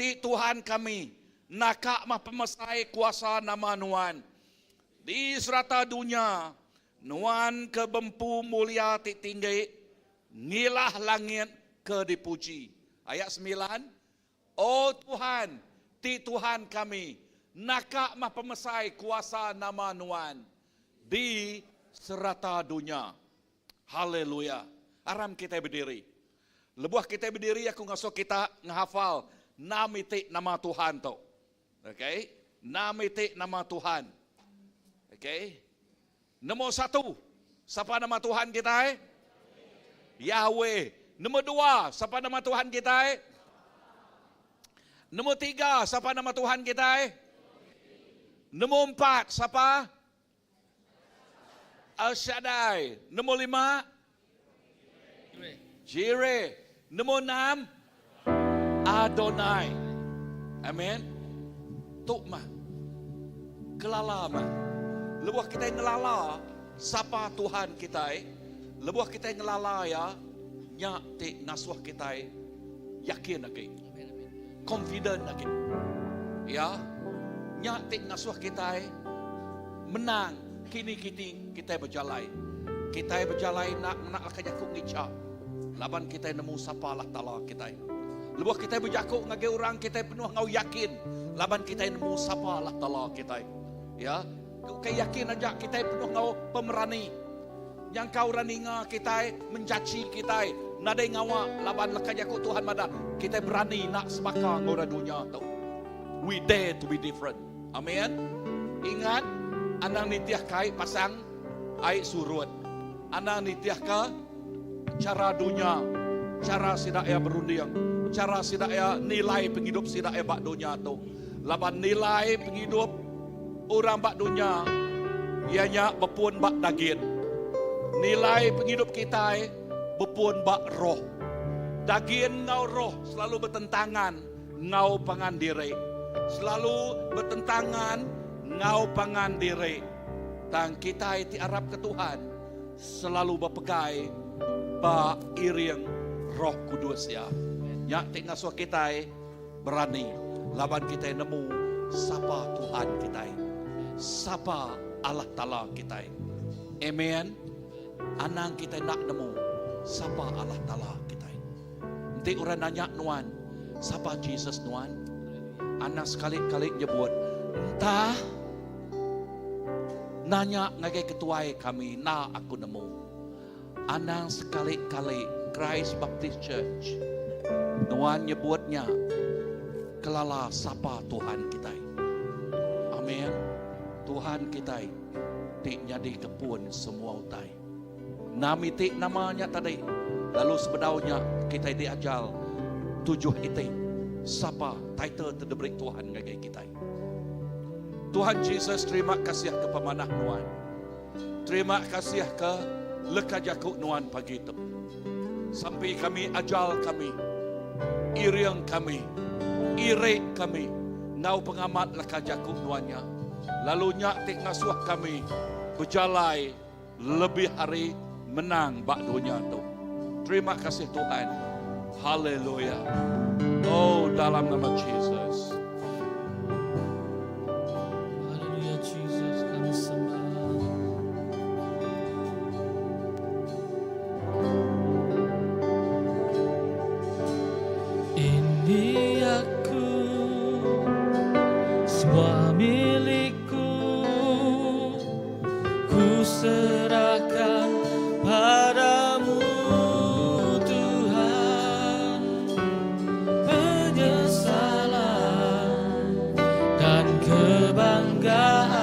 Tuhan kami, nakak mah pemesai kuasa nama Nuan. Di serata dunia, Nuan ke bempu mulia tinggi, ngilah langit ke dipuji. Ayat 9. Oh Tuhan, Tuhan kami, nakak mah pemesai kuasa nama Nuan di serata dunia. Haleluya. Aram kita berdiri. Lebuah kita berdiri, aku ngasuh kita ngehafal namiti nama Tuhan tu. Okay? Namiti nama Tuhan. Okay? Nombor 1. Siapa nama Tuhan kita? Yahweh. Nombor 2. Siapa nama Tuhan kita? Nombor 3. Siapa nama Tuhan kita? Nombor 4, siapa? Al-Shaddai. Nombor 5? Jireh. Nombor 6? Adonai. Amin. Tuk mah. Kelala mah. Lebuah kita yang ngelala, siapa Tuhan kita? Lebuah kita yang ngelala ya, nyak te ngasuh kita yakin lagi. Confident lagi. Ya. Nyak tik ngasuh kita menang kini kita berjalan. Kita berjalan nak akan jakuk ngicap. Laban kita nemu sapa Allah Taala kita. Lebuh kita berjakuk ngage orang kita penuh ngau yakin. Laban kita nemu sapa Allah Taala kita. Ya, kayak yakin aja kita penuh ngau pemerani. Yang kau raninga kita mencaci kita. Nadai ngawa laban lekat jakuk Tuhan mada. Kita berani nak sebaka ngora dunia tu. We dare to be different. Amin. Ingat, anang nitiah kai pasang air surut. Anang nitiah ka cara dunia, cara sidaya berunding, cara sidaya nilai penghidup sidaya bak dunia tu. Laban nilai penghidup orang bak dunia, ianya bepun bak daging. Nilai penghidup kita bepun bak roh. Daging ngau roh selalu bertentangan ngau pangan diri. Selalu bertentangan ngau pangan diri. Dan kita iti Arab ke Tuhan selalu berpegai ba iring Roh Kudus ya. Yak tik ngasuh kita berani laban kita nemu sapa Tuhan kita. Sapa Allah Taala kita. Amen. Anang kita nak nemu sapa Allah Taala kita. Nanti orang nanya Nuan, sapa Jesus Nuan? Anak sekali-kali nyebut, entah nanya ngagai ketuai kami, na aku nemu. Anak sekali-kali Christ Baptist Church, Nuan nyebutnya, kelala sapa Tuhan kita. Amin. Tuhan kita, tik jadi kepun semua utai. Nami tik namanya tadi, lalu sebenarnya kita diajal 7 itik. Sapa title terdebrik Tuhan ngagai kita. Tuhan Jesus, terima kasih ke pemanah Nuan. Terima kasih ke leka jakuk Nuan pagi itu. Sampai kami ajal kami, iriang kami, irek kami, ngau pengamat leka jakuk Nuannya. Lalu nyak tik ngasuh kami berjalai lebih hari menang bak dunia tu. Terima kasih Tuhan. Haleluya. Oh, dalam nama Jesus. Haleluya Jesus, kami sembah. semua milikku ku serahkan padamu Tuhan. Penyesalan dan kebanggaan,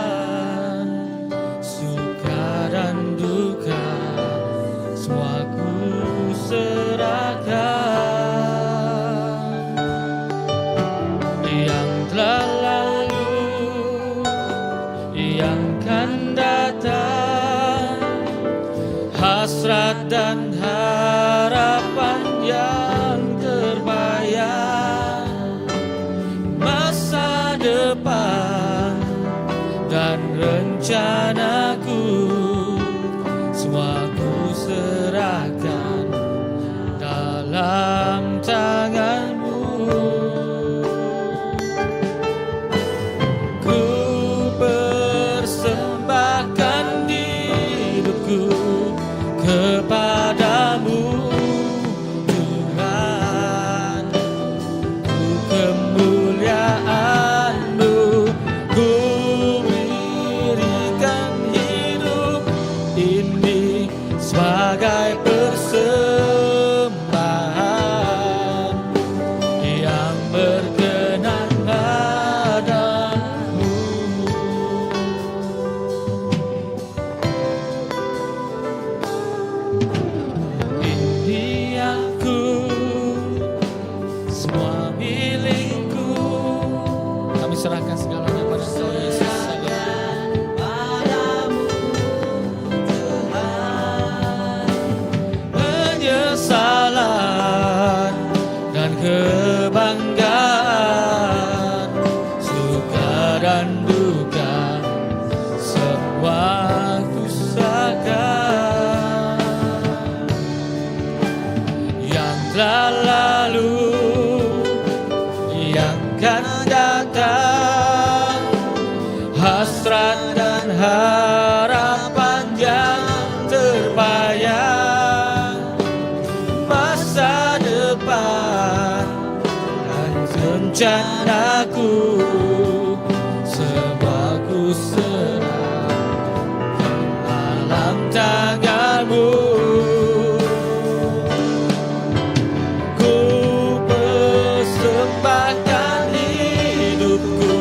suka dan duka, semua ku serahkan. Yang telah lalu, yang kan datang, hasrat dan harapan yang terbayang, masa depan dan rencanaku, semua ku serahkan dalam tanganmu. Ku persembahkan hidupku kepadamu Tuhan. Ku kemuliaan-Mu, ku berikan hidup ini sebagai persembahan yang berkenan padamu. Ini aku, semua milikku. Kami serahkan segalanya pada Engkau Yesus. Penyesalan dan kebanggaan, suka dan duka, semua ku serahkan. Yang telah lalu, yang kan datang, hasrat dan harapan yang terbayang, masa depan dan rencanaku, semua ku serahkan dalam tanganmu. Ku persembahkan hidupku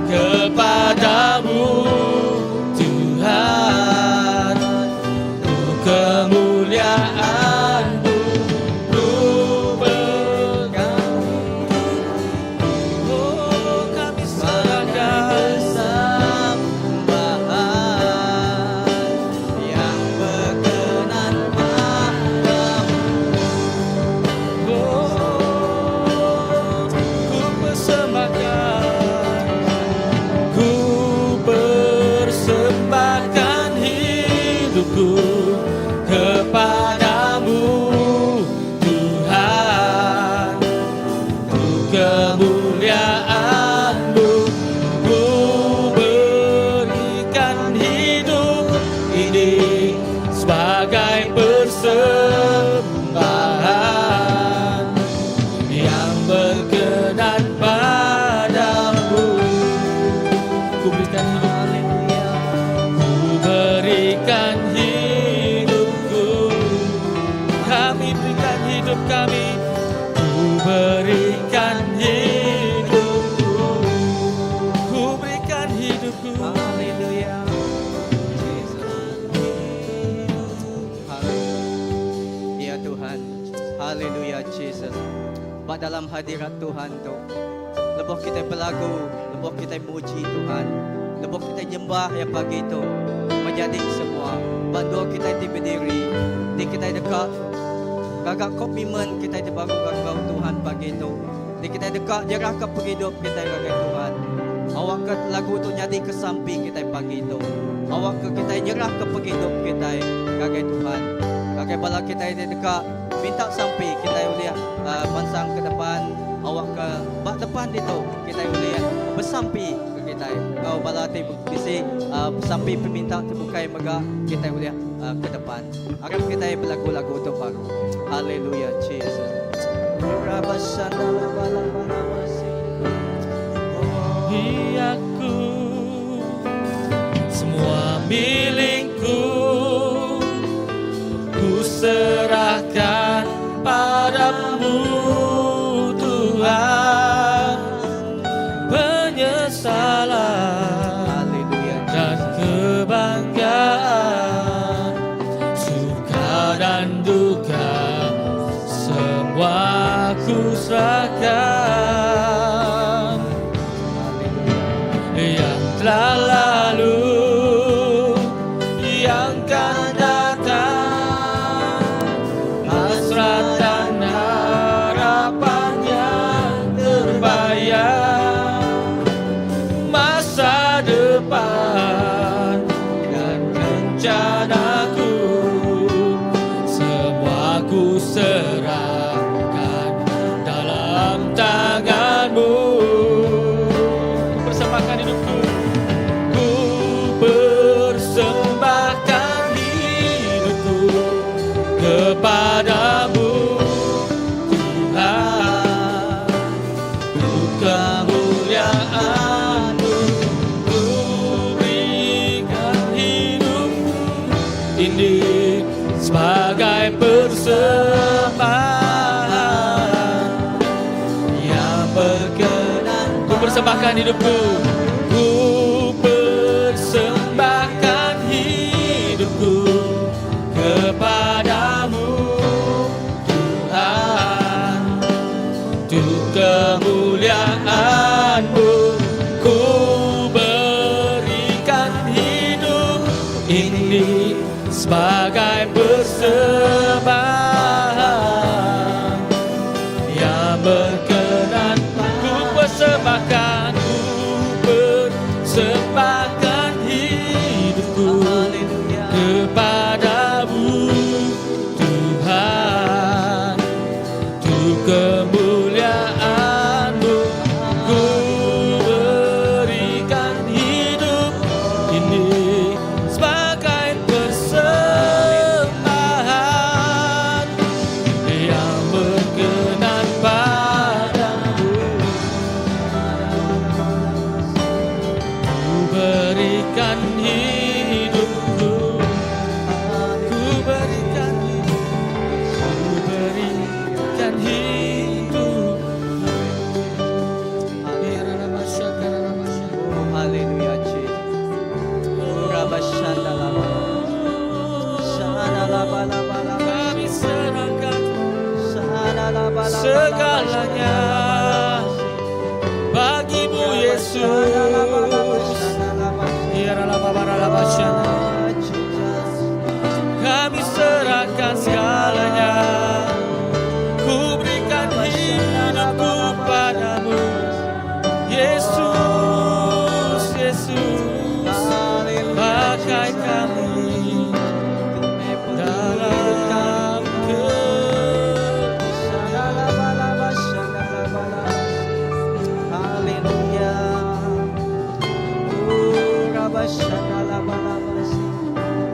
kepadamu Tuhan. Ku kemuliaan-Mu, ku berikan. Oh, kami serahkan yang berkenan padamu. Ku persembahkan, ku persembahkan hidupku kepadamu Tuhan. Ku kemuliaan-Mu, ku berikan hidup ini sebagai persembahan yang berkenan padamu. Ku berikan hidup, ku berikan hidupku, kami berikan hidup kami, ku berikan hidupku, ku berikan hidupku. Haleluya. Ya Tuhan, haleluya Jesus. Pak dalam hadirat Tuhan tu, lepas kita berlagu, lepas kita muji Tuhan, lepas kita nyembah ya pagi itu, menjadi semua. Bantu kita berdiri, di kita dekat, gagak komitmen kita dibangun gagak Tuhan pagi itu. Di kita dekat nyerahkan penghidup kita gagak Tuhan. Awak ke lagu tu jadi ke samping kita pagi itu. Awak ke kita nyerah ke penghidup kita gagak Tuhan. Gagak bala kita di dekat minta sampai kita lihat pansang ke depan. Awak ke bak depan itu kita lihat bersampai ke kita. Kau bala ti bisi sampai peminta terbukai mega kita lihat ke depan. Harap kita berlagu-lagu tu baru. Haleluya Jesus. Rabasana la bala bala wasi. Ia kesalahan Haleluya. dan kebanggaan, suka dan duka, semua ku serahkan. Yang telah lalu, yang akan datang, hasrat dan harapan yang terbayang, masa depan dan rencanaku, semua ku serahkan dalam tanganmu. Persembahkan hidupku, ku persembahkan hidupku kepadamu, Tuhan. Untuk kemuliaan-Mu, ku berikan hidupku ini sebagai persembahan yang berkenan. Ku persembahkan hidupku, ku persembahkan hidupku kepadamu, Tuhan. Untuk kemuliaan-Mu, ku berikan hidup ini sebagai persembahan yang berkenan. Ku persembahkan, ku persembahkan hidupku Haleluya. kepadamu, Tuhan. Untuk kemuliaan-Mu, ku berikan hidup ini sebagai persembahan yang berkenan padamu. Ku berikan hidupku, ku berikan hidupku, ku berikan hidup. Oh, haleluya, Jesus. Oh, Rabashandalaba. Shanalabalaba. Kami serahkan Shanalabalaba. segalanya bagimu, Yesus. Kami serahkan segalanya, ku berikan hidupku padamu, Yesus, Yesus. Pakai kami dalam Haleluya. Oh, Rabashandalabalaba.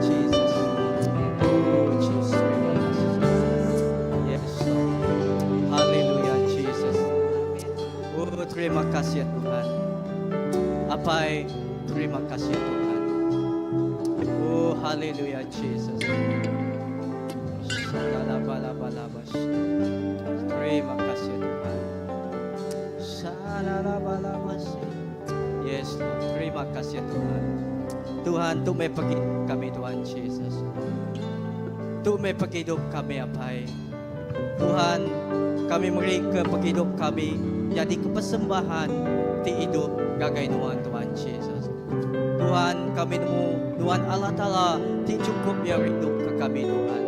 Jesus. Oh, Jesus. Yes. Haleluya, Jesus. Oh, terima kasih ya Tuhan. Apai, terima kasih ya Tuhan. Oh, haleluya, Jesus. Shalalabalaba. Terima kasih ya Tuhan. Shalalabalaba. Yes, Lord. Terima kasih ya Tuhan. Tuhan, tu may pag-hidup kami, Tuhan Jesus. Tu may pag-hidup kami, Apai. Tuhan, kami mereka pag-hidup kami jadi kepersembahan ti hidup gagai Tuhan Jesus. Tuhan, kami nemu Tuhan Allah Ta'ala ti cukup ya hidup ke kami Tuhan.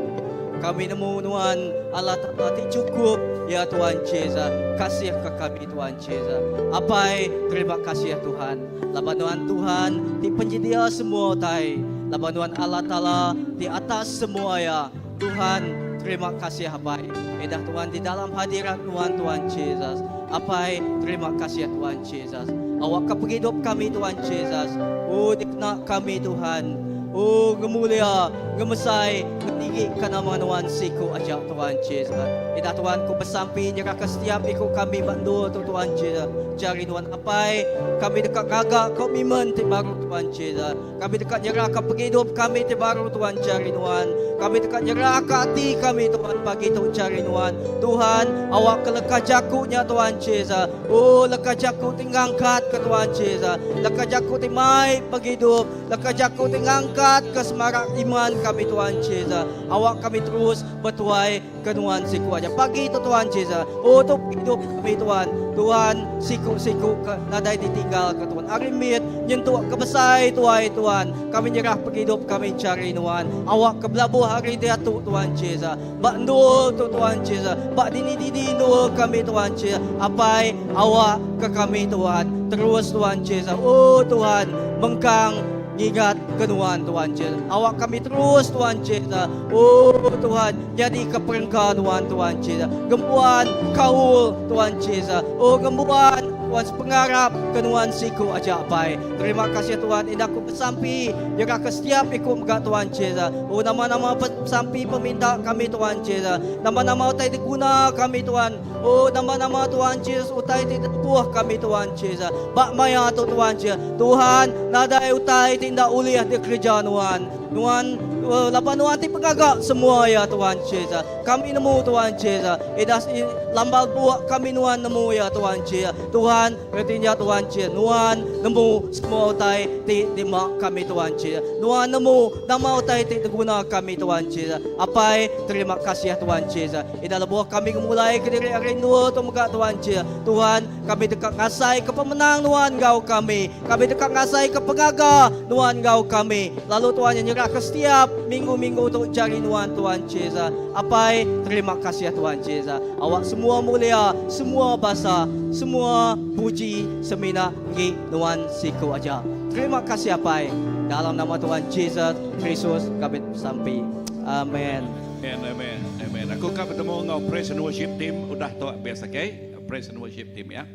Kami nemu Tuhan Allah Ta'ala ti cukup ya Tuhan Jesus. Kasih ke kami Tuhan Jesus. Apai, terima kasih ya Tuhan. Laban Tuhan ti penyedia semua tai. Laban Allah Ta'ala di atas semua ya Tuhan. Terima kasih Apai. Edah Tuhan di dalam hadirat Tuhan Jesus. Apai, terima kasih ya Tuhan Jesus. Awak ke penghidup kami Tuhan Jesus. Oh, dikna kami Tuhan. Oh, ngemulia, ngemesai, ngetinggi kana mga nuan siku aja Tuhan Yesus. Ida Tuhan ku bersampi nyerah ke setiap ikut kami bantu Tuhan Yesus. Jari Tuhan apai kami dekat gagak kau mimen ti baru Tuhan Yesus. Kami dekat nyerah ke penghidup kami ti baru Tuhan jari Tuhan. Kami dekat nyerah ke hati kami Tuhan pagi tu cari Tuhan. Tuhan awak ke lekah jakunya Tuhan Yesus. Oh lekah jaku tingangkat ke Tuhan Yesus. Lekah jaku timai penghidup. Lekah jaku tingangkat ke semarak iman kami Tuhan Yesus. Awak kami terus bertuai ke Tuhan siku aja. Pagi tu Tuhan Yesus. Oh tu hidup kami Tuhan. Tuhan siku-siku nadai ditinggal ke Tuhan. Arimit nyentuh kebesai tuai Tuhan. Kami nyerah penghidup kami cari Tuhan. Awak ke belabuh hari dia tu Tuhan Yesus. Bak nur tu Tuhan Yesus. Bak dini nur kami Tuhan Yesus. Apai awak ke kami Tuhan. Terus Tuhan Yesus. Oh Tuhan mengkang ingat kenuan Tuhan Yesus. Awak kami terus Tuhan Yesus. Oh Tuhan, jadi keperenggan Tuhan Yesus. Gembuan kaul Tuhan Yesus. Oh gembuan Tuhan pengarap kenuan siku aja pai. Terima kasih Tuhan. Indah ku bersampi jaga ke setiap ikut megak Tuhan Yesus. Oh nama-nama bersampi peminta kami Tuhan Yesus. Nama-nama utai diguna kami Tuhan. Oh nama-nama Tuhan Yesus utai ditempuh kami Tuhan Yesus. Bak maya tu Tuhan Yesus. Tuhan nadai utai tindak uliah di kerja Tuhan. Tuhan lapan Tuhan ti pengagak semua ya Tuhan Yesus. Kami nemu Tuhan Yesus. Edas lambal buat kami Tuhan nemu ya Tuhan Yesus. Tuhan artinya Tuhan Yesus. Tuhan nemu semua utai di mak kami Tuhan Yesus. Tuhan nemu nama utai ti diguna kami Tuhan Yesus. Apai terima kasih ya Tuhan Yesus. Ida lebuh kami mulai ke diri rindu tu muka Tuhan Yesus. Tuhan kami dekat ngasai ke pemenang Tuhan Engkau kami. Kami dekat ngasai ke pengaga Tuhan Engkau kami. Lalu Tuhan yang nyerah ke setiap minggu-minggu untuk cari Tuhan Yesus. Apai terima kasih ya Tuhan Yesus. Awak semua mulia, semua bahasa, semua puji semina ngi Tuhan siku aja. Terima kasih apai. Dalam nama Tuhan Yesus Kristus kami sampai. Amin. Amen. Amen. Aku akan bertemu dengan praise and worship team. Udah tua biasa, okay? Praise and worship team ya.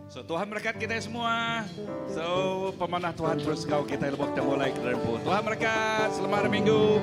So Tuhan berkat kita semua. So pemanah Tuhan terus kau kita lebih kita mulai ke dalam pun. Tuhan berkat. Selamat hari Minggu.